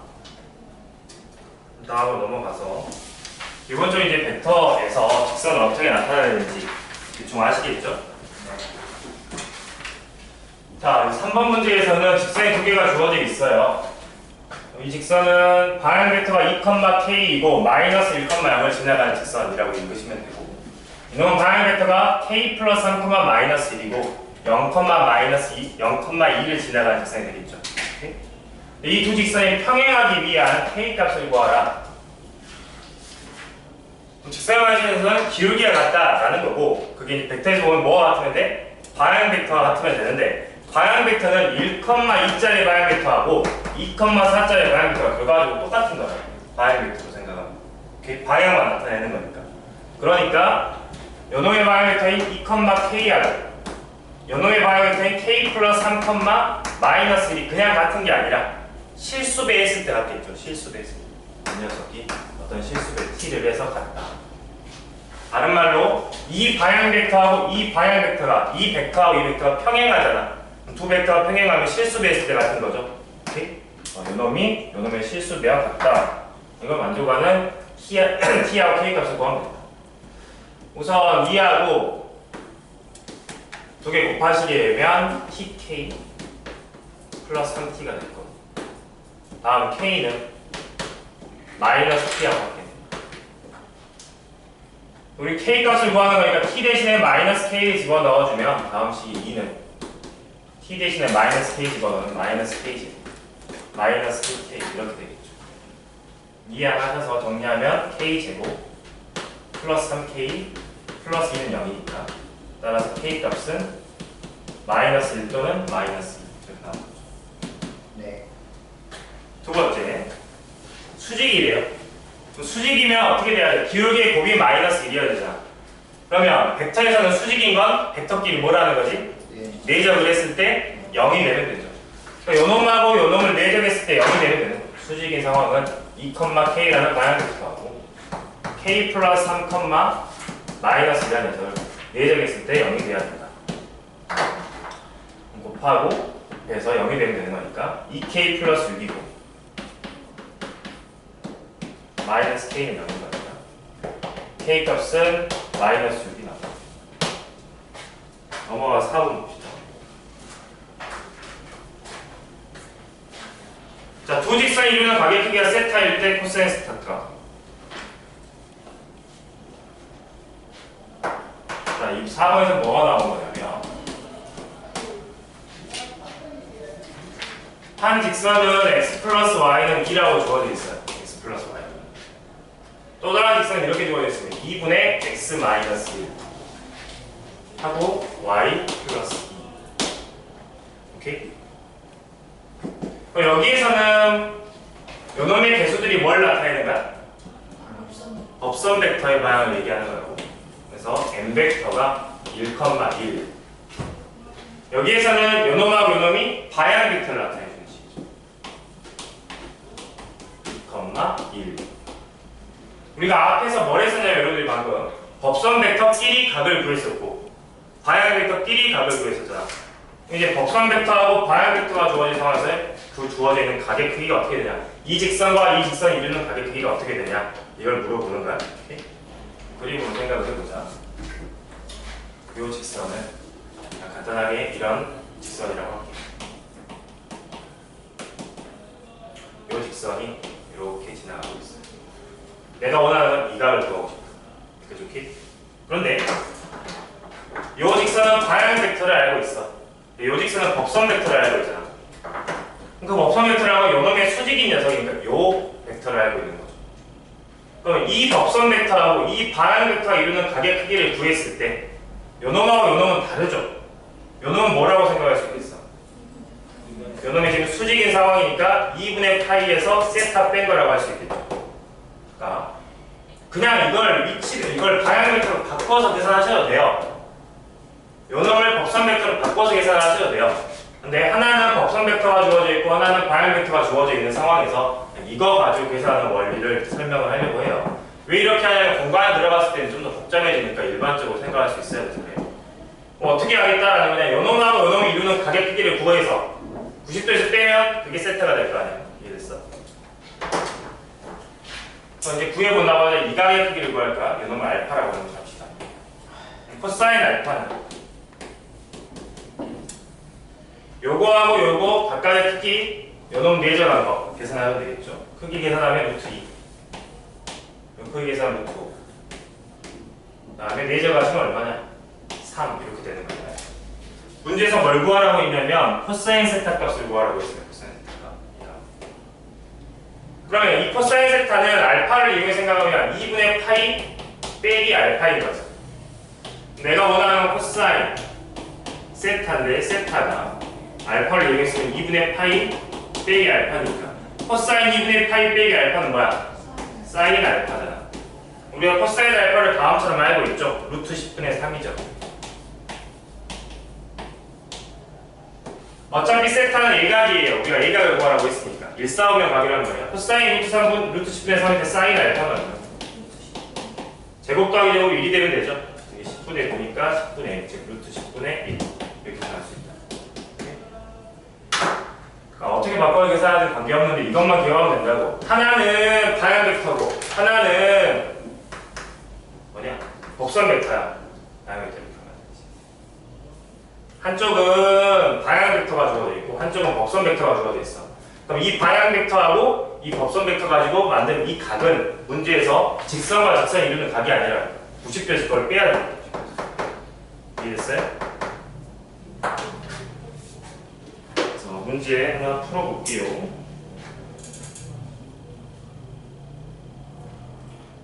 다음으로 넘어가서 기본적으로 이제 벡터에서 직선을 어떻게 나타내는지 대충 아시겠죠? 자, 3번 문제에서는 직선이 두 개가 주어져 있어요. 이 직선은 방향 벡터가 2,k이고 마이너스 1,0을 지나가는 직선이라고 읽으시면 되고, 이놈은 방향 벡터가 k 플러스 3, 마이너스 1이고 0,2를 지나가는 직선이 되겠죠. 이 두 직선이 평행하기 위한 k 값을 구하라. 직선의 방향에서는 기울기가 같다라는 거고, 그게 이제 벡터에서 보면 뭐가 같으면 돼? 방향 벡터가 같으면 되는데, 방향 벡터는 1,2짜리 방향 벡터하고 2,4짜리 방향 벡터가 결과적으로 똑같은 거예요. 방향 벡터로 생각하면. 방향만 나타내는 거니까. 그러니까 요놈의 방향 벡터인 2,k하고 요놈의 방향 벡터인 k 플러스 3, 마이너스 1이 그냥 같은 게 아니라 실수배 했을 때 같겠죠. 실수배 했을 때. 이 녀석이 어떤 실수배 t를 해서 같다. 다른 말로 이 방향 벡터하고 이 방향 벡터가 이 벡터하고 이 벡터가 평행하잖아. 두 벡터가 평행하면 실수배 했을 때 같은 거죠. 오케이? 요놈이 요놈의 실수배와 같다. 이걸 만족하는 t하고 k 값을 구하면 된다. 우선 2하고 두 개 곱하시게 되면 tk 플러스 3t가 될 거고, 다음 k는 마이너스 t하고 같게 됩니다. 우리 k 값을 구하는 거니까 t 대신에 마이너스 k를 집어넣어주면 다음 식이 2는 t 대신에 마이너스 k 집어넣으면 마이너스 k지, 마이너스 2k 이렇게 되겠죠. 이해하셔서 정리하면 k제곱 플러스 3k 플러스 2는 0이니까 따라서 k 값은 마이너스 1 또는 마이너스 2 이렇게 나오는 거죠. 네. 두 번째, 수직이래요. 수직이면 어떻게 돼야 돼? 기울기의 곱이 마이너스 1이어야 되잖아. 그러면 벡터에서는 수직인 건 벡터끼리 뭐라는 거지? 네. 내적을 했을 때 0이 되면 되죠. 그러니까 요놈하고 요놈을 내적했을 때 0이 되면 되는 거예요. 수직인 상황은 2,k라는 방향부터 하고 k 플러스 3, 마이너스라는 녀석을 내적했을 때 0이 돼야 된다. 곱하고 해서 0이 되면 되는 거니까 2k 플러스 6이고 마이너스 k는 0인 거니까 k 값은 마이너스 6이 나와. 넘어가서 4번 봅시다. 자, 두 직선이 이루는 가게 크기가 세타일 때 코사인 세타가. 자, 이 4번에서 뭐가 나온 거냐면 한 직선은 x 플러스 y는 2라고 주어져 있어요. x 플러스 y. 또 다른 직선은 이렇게 주어져 있습니다. 2분의 x 마이너스 1 하고 y 플러스 2. 오케이? 여기에서는 요놈의 개수들이 뭘 나타내는가? 법선 벡터의 방향을 얘기하는 거라고. 그래서 n 벡터가 1,1. 여기에서는 요놈하고 요놈이 방향 벡터를 나타내는 식이죠. 1,1. 우리가 앞에서 뭘 했었냐면 여러분들이 방금 법선 벡터끼리 각을 구했었고 방향 벡터끼리 각을 구했었잖아. 이제 법선 벡터하고 방향 벡터가 주어진 상황에서 그 주어져 있는 각의 크기가 어떻게 되냐, 이 직선과 이 직선이 이루는 각의 크기가 어떻게 되냐, 이걸 물어보는 거야. 오케이? 그림으로 생각을 해보자. 이 직선을 그냥 간단하게 이런 직선이라고 할게요. 이 직선이 이렇게 지나가고 있어요. 내가 원하는 이 각을 구하고 싶다. 그죠? 오케이? 그런데 이 직선은 방향 벡터를 알고 있어. 이 직선은 법선 벡터를 알고 있잖아. 그 법선 벡터라고 요놈의 수직인 녀석이니까 요 벡터를 알고 있는 거죠. 그럼 이 법선 벡터하고 이 방향 벡터가 이루는 각의 크기를 구했을 때 요놈하고 요놈은 다르죠. 요놈은 뭐라고 생각할 수 있겠어? 요놈이 지금 수직인 상황이니까 2분의 파이에서 세타 뺀 거라고 할 수 있겠죠. 그러니까 그냥 이걸 방향 벡터로 바꿔서 계산하셔도 돼요. 요놈을 법선 벡터로 바꿔서 계산하셔도 돼요. 근데 하나는 법선 벡터가 주어져 있고 하나는 방향 벡터가 주어져 있는 상황에서 이거 가지고 계산하는 원리를 설명을 하려고 해요. 왜 이렇게 하냐면 공간에 들어갔을 때는 좀 더 복잡해지니까 일반적으로 생각할 수 있어야 돼서 그래요. 어떻게 하겠다라는 거냐, 요놈하고 요놈이 이루는 각의 크기를 구해서 90도에서 빼면 그게 세타가 될 거 아니야. 이해됐어? 그럼 이제 구해본다고 하면 이 각의 크기를 구할까? 요놈을 알파라고 하는 거 합시다. 코사인 알파는 요거하고 요거 각각의 크기 요놈 내절한 거 계산하면 되겠죠. 크기 계산하면 루트 2, 요 크기 계산하면 루트 5, 그 다음에 내절하시면 얼마냐? 3 이렇게 되는 거예요. 문제에서 뭘 구하라고 했냐면 코사인 세타 값을 구하라고 했어요. 코사인 세타. 그러면 이 코사인 세타는 알파를 이용해 생각하면 2분의 파이 빼기 알파인 거죠. 내가 원하는 코사인 세타인데 세타가 알파를 이용했으면 2분의 파이 빼기 알파니까 코사인 2분의 파이 빼기 알파는 뭐야? 사인 알파잖아. 우리가 코사인 알파를 다음처럼 알고 있죠? 루트 10분의 3이죠. 어차피 세타는 예각이에요. 우리가 예각을 구하라고 했으니까 1,4,5면 각이라는 거예요. 코사인 루트 3분 루트 10분의 3인데 사인 알파가 얼마야? 제곱 더하기 제곱 1이 되면 되죠? 이게 10분의 9니까 10분의 1, 즉 루트 10분의 1 이렇게 나올 수 있다. 어떻게 바꿔서 계산하든 관계없는데 이것만 기억하면 된다고. 하나는 방향 벡터고 하나는 뭐냐? 복선 벡터야. 방향 벡터 이렇게 하면 되지. 한쪽은 방향 벡터가 주어져 있고 한쪽은 법선 벡터가 주어져 있어. 그럼 이 방향 벡터하고 이 법선 벡터 가지고 만든 이 각은 문제에서 직선과 직선이 이루는 각이 아니라 90도에서 그걸 빼야 되는 거죠. 이해됐어요? 문제 하나 풀어볼게요.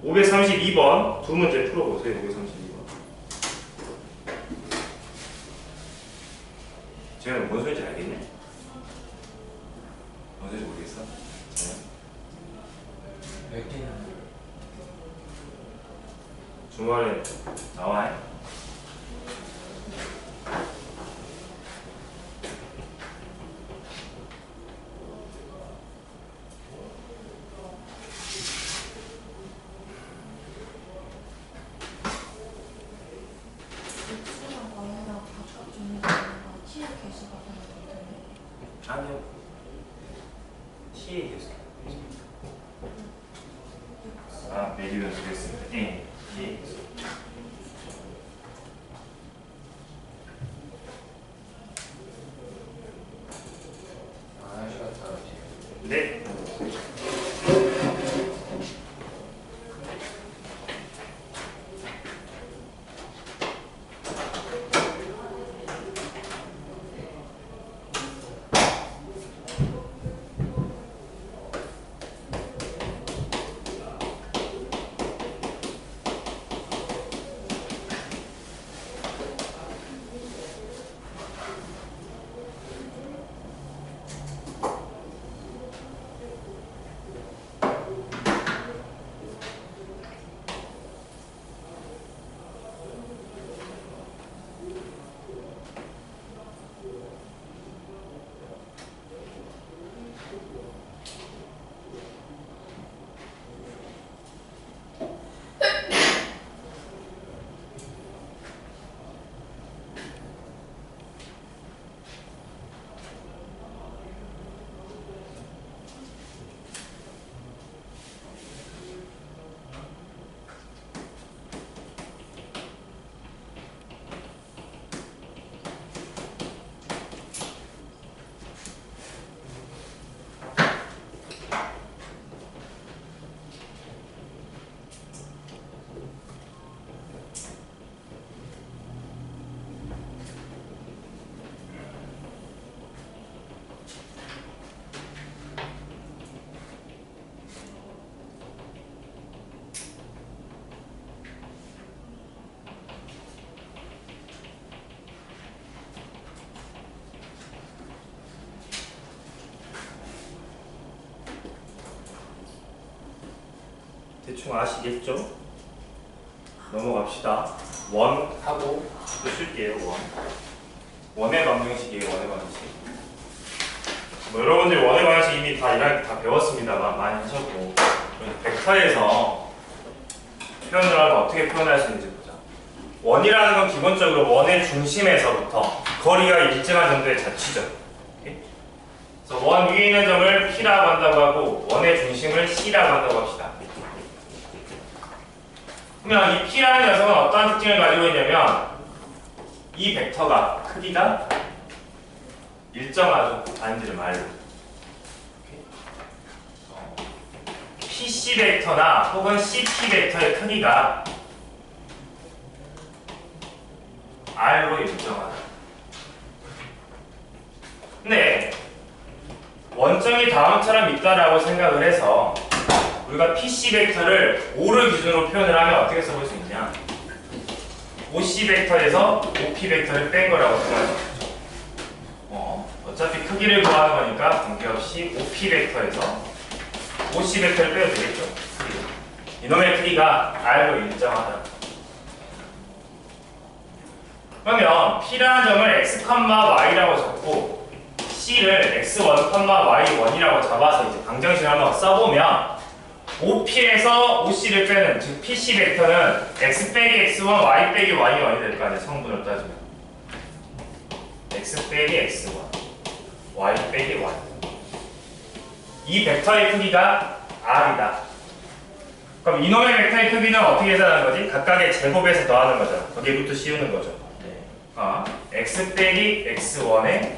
532번 두 문제 풀어보세요. 532번. 제가 뭔 소리인지 알겠네? 뭔 소리인지 모르겠어? 몇 개냐? 주말에 나와요? 아니요. T 얘기했어요. 아, 메리는 되겠습니다. 네. T. 아, 시간 다 없지. 네. 대충 아시겠죠? 넘어갑시다. 원 하고 또 쓸게요. 원의 방정식이에요. 원의 방정식. 뭐 여러분들 원의 방정식 이미 다 배웠습니다만 많이 하셨고, 벡터에서 표현을 하면 어떻게 표현할 수 있는지 보자. 원이라는 건 기본적으로 원의 중심에서부터 거리가 일정한 정도의 자취죠. 오케이? 그래서 원 위에 있는 점을 P라고 한다고 하고 원의 중심을 C라고 한다고 합시다. 그러면 이 P라는 녀석은 어떠한 특징을 가지고 있냐면 이 벡터가 크기가 일정하죠. 아닌지를 말로. PC 벡터나 혹은 CP 벡터의 크기가 R로 일정하다. 근데 원점이 다음처럼 있다라고 생각을 해서 우리가 PC 벡터를 5를 기준으로 표현을 하면 어떻게 써볼 수 있냐? OC 벡터에서 OP 벡터를 뺀 거라고 생각할 수 있죠. 어차피 크기를 구하는 거니까 관계없이 OP 벡터에서 OC 벡터를 빼도 되겠죠. 이놈의 크기가 R로 일정하다. 그러면 P라는 점을 X, Y라고 적고 C를 X1, Y1이라고 잡아서 이제 방정식을 한번 써보면 OP에서 OC를 빼는, 즉 PC 벡터는 X 빼기 X1, Y 빼기 Y1이 될 거 아니에요. 성분을 따지면 X 빼기 X1, Y 빼기 Y. 이 벡터의 크기가 R이다. 그럼 이놈의 벡터의 크기는 어떻게 계산하는 거지? 각각의 제곱에서 더하는 거잖아. 거기에 루트 씌우는 거죠. X 빼기 X1의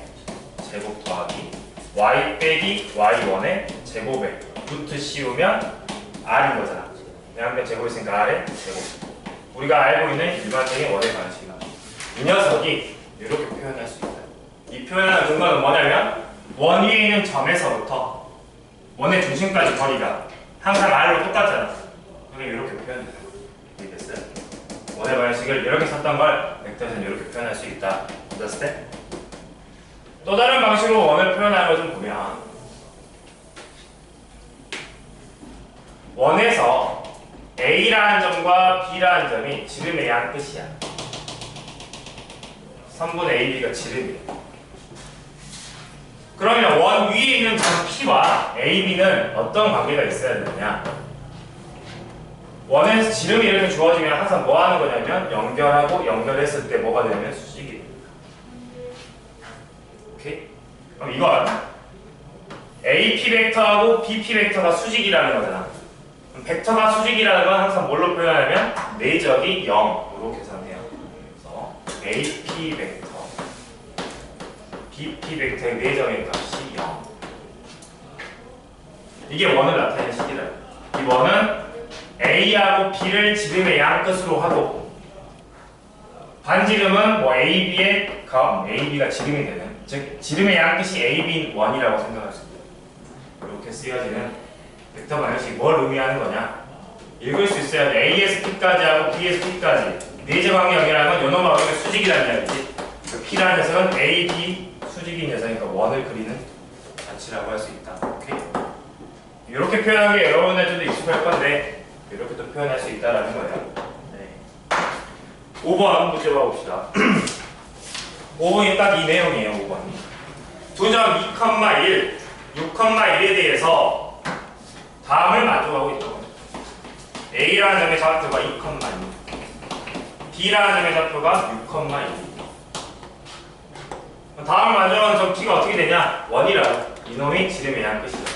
제곱 더하기 Y 빼기 Y1의 제곱에 루트 씌우면 R인 거잖아. 양변 제곱 있으니까 R의 제곱. 우리가 알고 있는 일반적인 원의 방식이다. 이 녀석이 이렇게 표현할 수 있다. 이 표현하는 근거는 뭐냐면 원 위에 있는 점에서부터 원의 중심까지 거리가 항상 R로 똑같잖아. 그게 이렇게 표현된다. 이해됐어요? 원의 방식을 이렇게 썼던 걸 벡터에서는 이렇게 표현할 수 있다. understand? 또 다른 방식으로 원을 표현하는 걸 좀 보면 원에서 A라는 점과 B라는 점이 지름의 양 끝이야. 선분 AB가 지름이에요. 그러면 원 위에 있는 점 P와 AB는 어떤 관계가 있어야 되느냐? 원에서 지름이 이렇게 주어지면 항상 뭐 하는 거냐면 연결하고 연결했을 때 뭐가 되냐면 수직이 됩니다. 오케이? 그럼 이건 AP 벡터하고 BP 벡터가 수직이라는 거잖아. 그럼 벡터가 수직이라는 건 항상 뭘로 표현하냐면 내적이 0으로 계산해요. 그래서 AP 벡터, BP 벡터의 내적의 값이 0. 이게 원을 나타내는 식이라. 이 원은 A하고 B를 지름의 양 끝으로 하고 반지름은 뭐 AB의 값, AB가 지름이 되는, 즉 지름의 양 끝이 AB인 원이라고 생각할 수 있습니다. 이렇게 쓰여지는 벡터 방정식이 뭘 의미하는 거냐? 읽을 수 있어야 돼. A에서 P까지 하고 B에서 P까지 내적관계 0이라는 건 요놈하고 여기가 수직이라는 이야기지. 그 P라는 녀석은 A, B 수직인 녀석이니까 원을 그리는 자치라고 할 수 있다. 오케이? 이렇게 표현하는 게 여러분들도 익숙할 건데 이렇게 또 표현할 수 있다라는 거예요. 네. 5번 문제 봐봅시다. 5번이 딱 이 내용이에요. 5번이. 두 점 2,1, 6,1에 대해서 다음을 만족하고 있죠. A라는 점의 좌표가 2,2, B라는 점의 좌표가 6,2. 다음을 만족하는 점 T가 어떻게 되냐? 1이라. 이놈이 지름의 양 끝이다.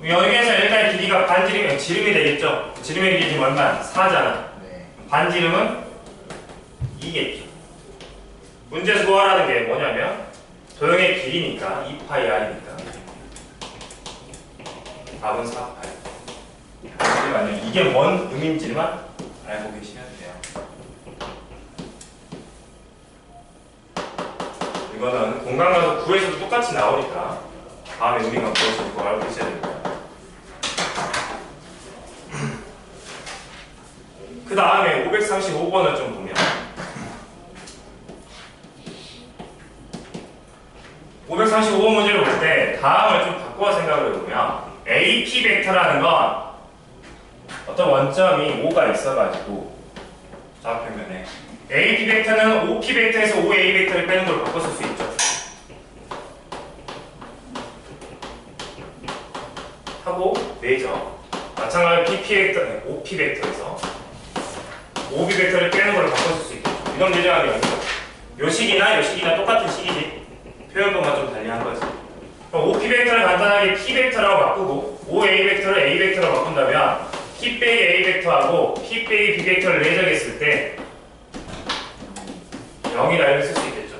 여기에서 일단 길이가 반지름이 지름이 되겠죠? 지름의 길이 지금 얼마? 4잖아. 네. 반지름은 2겠죠. 문제에서 구하라는 게 뭐냐면 도형의 길이니까 2πr이니까 답은 4π. 이게 뭔 의미인지만 알고 계시면 돼요. 이거는 공간과도 9에서도 똑같이 나오니까 다음에 의미가 무엇인지 알고 계셔야 됩니다. 그 다음에 535번을 좀 보면 535번 문제를 볼 때 다음을 좀 바꿔 생각을 해보면 AP 벡터라는 건 어떤 원점이 5가 있어가지고 좌표면에 AP 벡터는 OP 벡터에서 OA 벡터를 빼는 걸 바꿔 쓸 수 있죠. 하고 내죠. 마찬가지로 BP 벡터, OP 벡터에서 OB 벡터를 빼는 걸 바꿔 쓸 수 있겠죠. 이런 내정하기 아니죠. 요 식이나 똑같은 식이지. 표현법만 좀 달리한 거지. 그럼 OP 벡터를 간단하게 P 벡터라고 바꾸고 OA 벡터를 A 벡터로 바꾼다면 P 빼기 A 벡터하고 P 빼기 B 벡터를 내정했을 때 0이다 이렇게 쓸 수 있겠죠.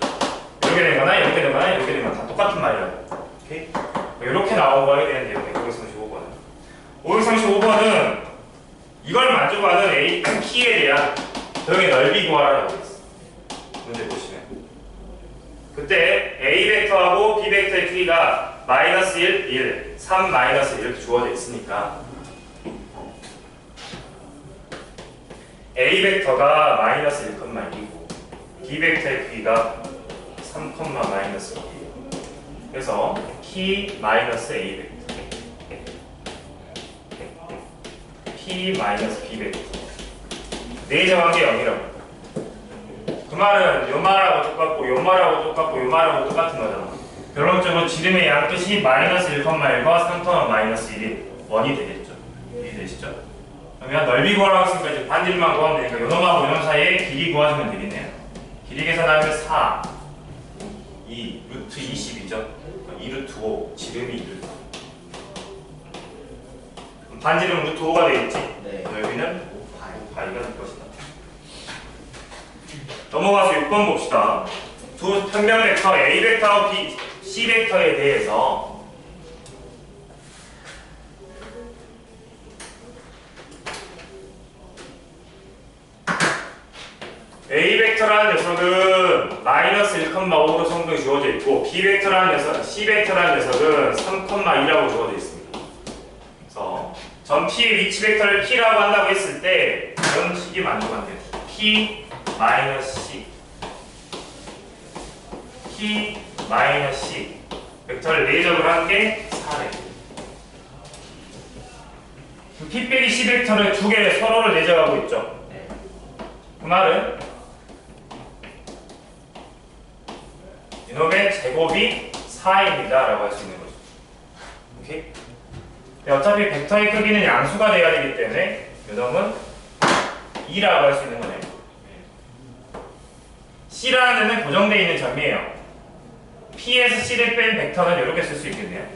이렇게 되거나 이렇게 되거나 이렇게 되면 다 똑같은 말이라고. 오케이? 이렇게 나온 거에 대한 내용이 535번은. 535번은 이걸 만족하는 A P에 대한 도형의 넓이 구하라고 했어. 문제 보시면. 그때 A 벡터하고 B 벡터의 크기가 -1, 1, 3, -1 이렇게 주어져 있으니까 A 벡터가 -1,1이고 B 벡터의 크기가 3, -1이에요. 그래서 P -A 벡터 P -B 벡터 내정한 게 0이라고. 그 말은 요 말하고 똑같고 요 말하고 똑같고 요 말하고 똑같은 거잖아. 결론적으로 지름의 양 끝이 -1,1과 3,-1이 1이 되겠죠. 이해되시죠? 그러면 넓이 구하라고 했으니까 이제 반지름만 구하면 되니까 요놈하고 요놈 사이에 길이 구하시면 되겠네요. 길이 계산하면 4, 2, 루트 20이죠. 2루트 5, 지름이 2루트. 반지름 루트 5가 되겠지? 네. 넓이는 5파이가 될 것이다. 넘어가서 6번 봅시다. 두 평면 벡터 A 벡터와 C 벡터에 대해서 A 벡터라는 녀석은 -1,5로 성분이 주어져 있고 B 벡터라는 녀석, C 벡터라는 녀석은 3,2라고 주어져 있습니다. 그래서 전 P의 위치 벡터를 P라고 한다고 했을 때 이런 식이 만족한대요. P -C P -C 벡터를 내적으로 한 게 4래. P 빼기 C 벡터를 두 개를 서로를 내적하고 있죠. 그 말은 이놈의 제곱이 4입니다 라고 할 수 있는 거죠. 오케이? 어차피 벡터의 크기는 양수가 돼야 되기 때문에 이놈은 2라고 할 수 있는 거네요. C라는 데는 고정되어 있는 점이에요. P에서 C를 뺀 벡터는 이렇게 쓸 수 있겠네요.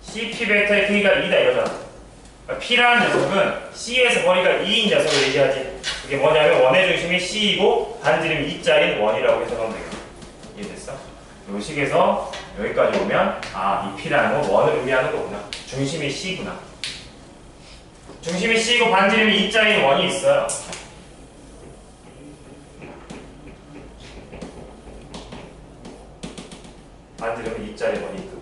CP 벡터의 크기가 2다 이거잖아. 그러니까 P라는 녀석은 C에서 거리가 2인 녀석을 얘기하지. 그게 뭐냐면 원의 중심이 C이고 반지름이 2짜리인 원이라고 해석하면 되겠다. 이해됐어? 이 식에서 여기까지 오면 아, 이 P라는 건 원을 의미하는 거구나. 중심이 C구나. 중심이 C이고 반지름이 2짜리인 원이 있어요. 반지름은 2짜리 원이 있고.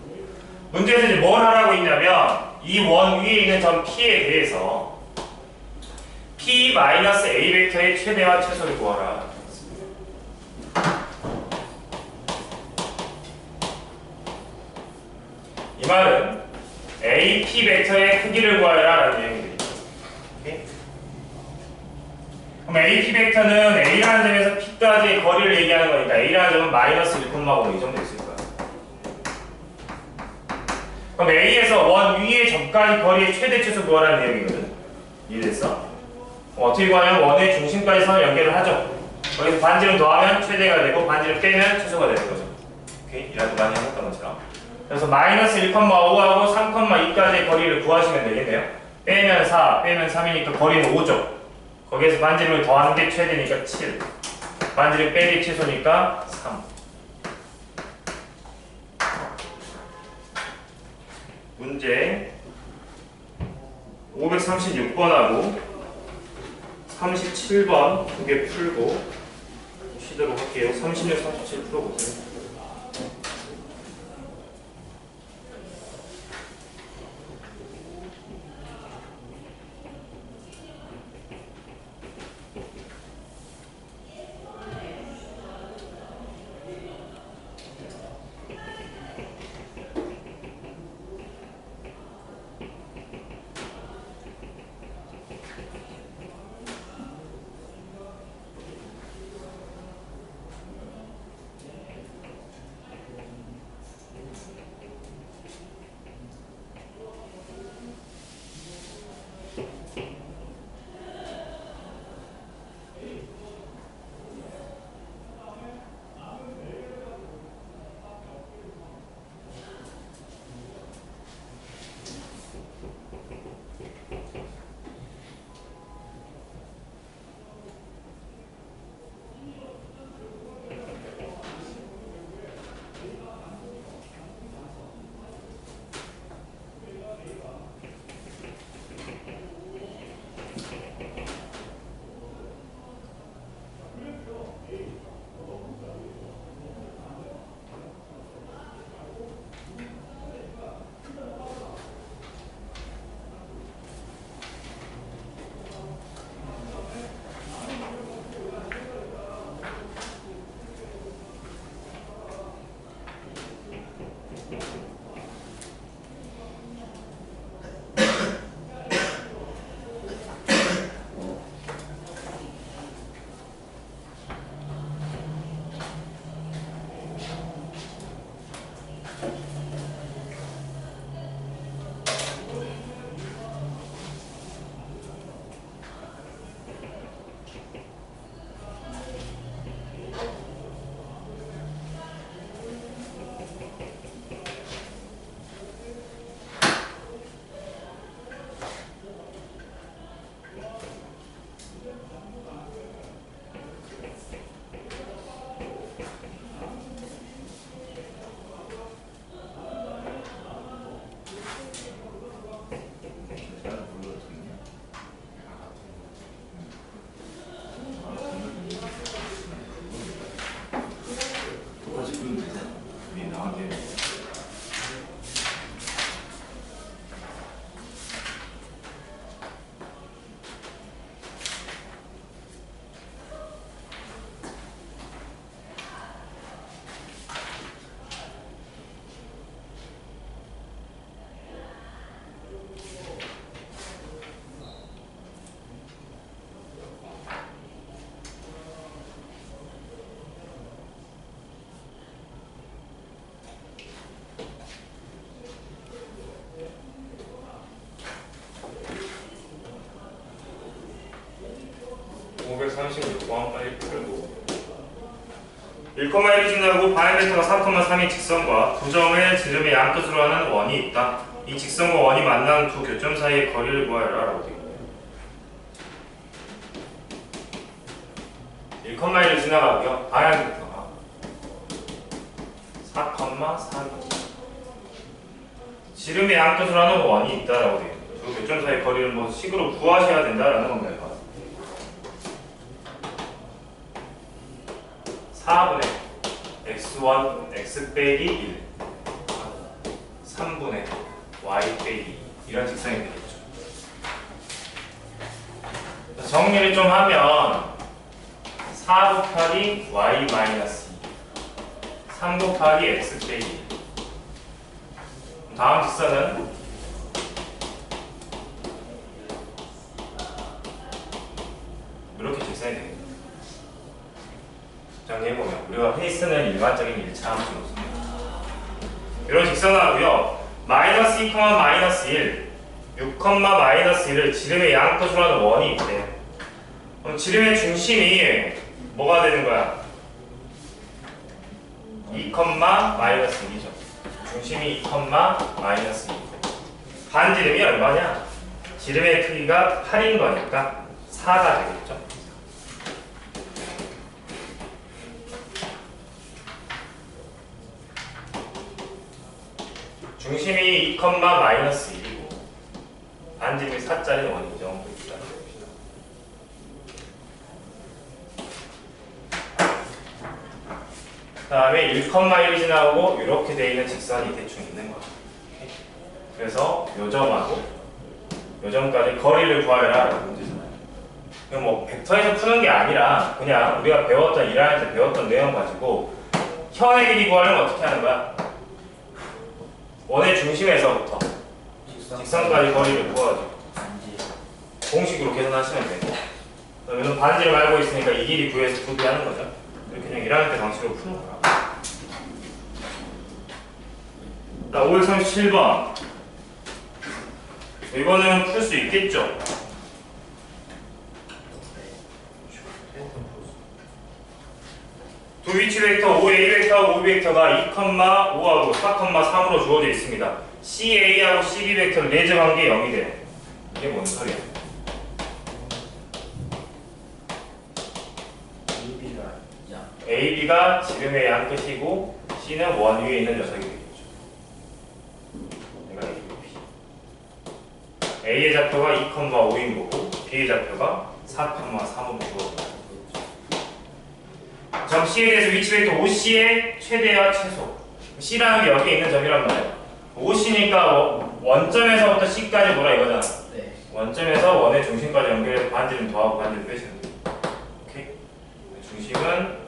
문제에서 이제 뭘 하라고 있냐면 이 원 위에 있는 점 P에 대해서 P-A 벡터의 최대와 최소를 구하라. 이 말은 A, P 벡터의 크기를 구하라 라는 내용이 되겠죠. 오케이? 그럼 A, P 벡터는 A라는 점에서 P까지의 거리를 얘기하는 거니까 A라는 점은 마이너스 1,5로 이 정도 있을 거야. 그럼 A에서 원 위의 점까지 거리의 최대 최소 구하라는 내용이거든. 이해됐어? 어떻게 구하냐면 원의 중심까지 선을 연결을 하죠. 거기서 반지름 더하면 최대가 되고 반지름 빼면 최소가 되는 거죠. 오케이? 이라도 많이 해봤던 것처럼. 그래서 마이너스 1,5하고 3,2까지의 거리를 구하시면 되겠네요. 빼면 4, 빼면 3이니까 거리는 5죠. 거기에서 반지름을 더하는 게 최대니까 7. 반지름 빼기 최소니까 3. 문제 536번하고 37번 두 개 풀고 쉬도록 할게요. 36, 37 풀어보세요. 나한테 536번 빨리 풀고 1,1이 지나고 방향 벡터가 4,3인 직선과 두 점을 지름의 양끝으로 하는 원이 있다. 이 직선과 원이 만나는 두 교점 사이의 거리를 구하여라 라고 되어 있네요. 1,1을 지나가고요. 방향 벡터가 4,3이 지름의 양끝으로 하는 원이 있다라고 되어 있네요. 두 교점 사이의 거리를 뭐 식으로 구하셔야 된다라는 건가요? 4분의 x1 x 빼기 1 3분의 y 빼기 2 이런 직선이 되겠죠. 정리를 좀 하면 4 곱하기 y 마이너스 2 3 곱하기 x 빼기 1 다음 직선은 이렇게 직선이 되겠죠. 정리해보면 우리가 흔히 쓰는 일반적인 1차 함수였습니다. 이런 직선하고요. 마이너스 2, 마이너스 1 6, 마이너스 1을 지름의 양끝으로 하는 원이 있대요. 그럼 지름의 중심이 뭐가 되는 거야? 2, 마이너스 1이죠. 중심이 2, 마이너스 2. 반지름이 얼마냐? 지름의 크기가 8인 거니까 4가 되겠죠. 중심이 2, 마이너스 1이고 반지름이 4짜리 원이죠. 그 다음에 1,1이 지나오고 이렇게 되어 있는 직선이 대충 있는 거죠. 그래서 요 점하고 요 점까지 거리를 구하여라 라는 문제잖아요. 이건 뭐 벡터에서 푸는 게 아니라 그냥 우리가 배웠던 1학년 때 배웠던 내용 가지고 현의 길이 구하려면 어떻게 하는 거야? 원의 중심에서부터 직선까지 거리를 구하죠. 공식으로 계산하시면 되고 그러면 반지름 알고 있으니까 이 길이 구해서 구비하는 거죠. 이렇게 그냥 1학년 때 방식으로 푸는 거야. 자, 537번 이거는 풀 수 있겠죠? 두 위치 벡터 5A 벡터하고 5B 벡터가 2,5하고 4,3으로 주어져 있습니다. CA하고 CB 벡터 레즈 관계 0이 돼요. 이게 뭔 소리야? AB가 지름의 양끝이고 C는 원 위에 있는 녀석이 되겠죠. 내가 A의 좌표가 2,5인 거고 B의 좌표가 4,3으로 주어져 있습니다. 점 C에 대해서 위치 벡터 OC의 최대와 최소. C라는 게 여기 있는 점이란 말이에요. OC니까 원점에서부터 C까지 뭐라 이거잖아. 네. 원점에서 원의 중심까지 연결해서 반지름 더하고 반지름 빼시면 돼요. 오케이. 중심은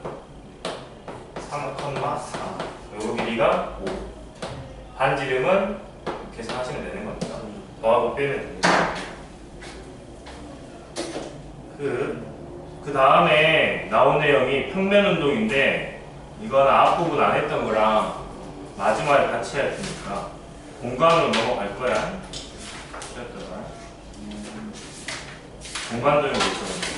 3,4. 요거 길이가 5. 반지름은 계산하시면 되는 겁니다. 더하고 빼면 됩니다. 그 다음에 나온 내용이 평면 운동인데 이건 앞부분 안 했던 거랑 마지막에 같이 해야 되니까 공간으로 넘어갈 거야. 공간도용 있었는데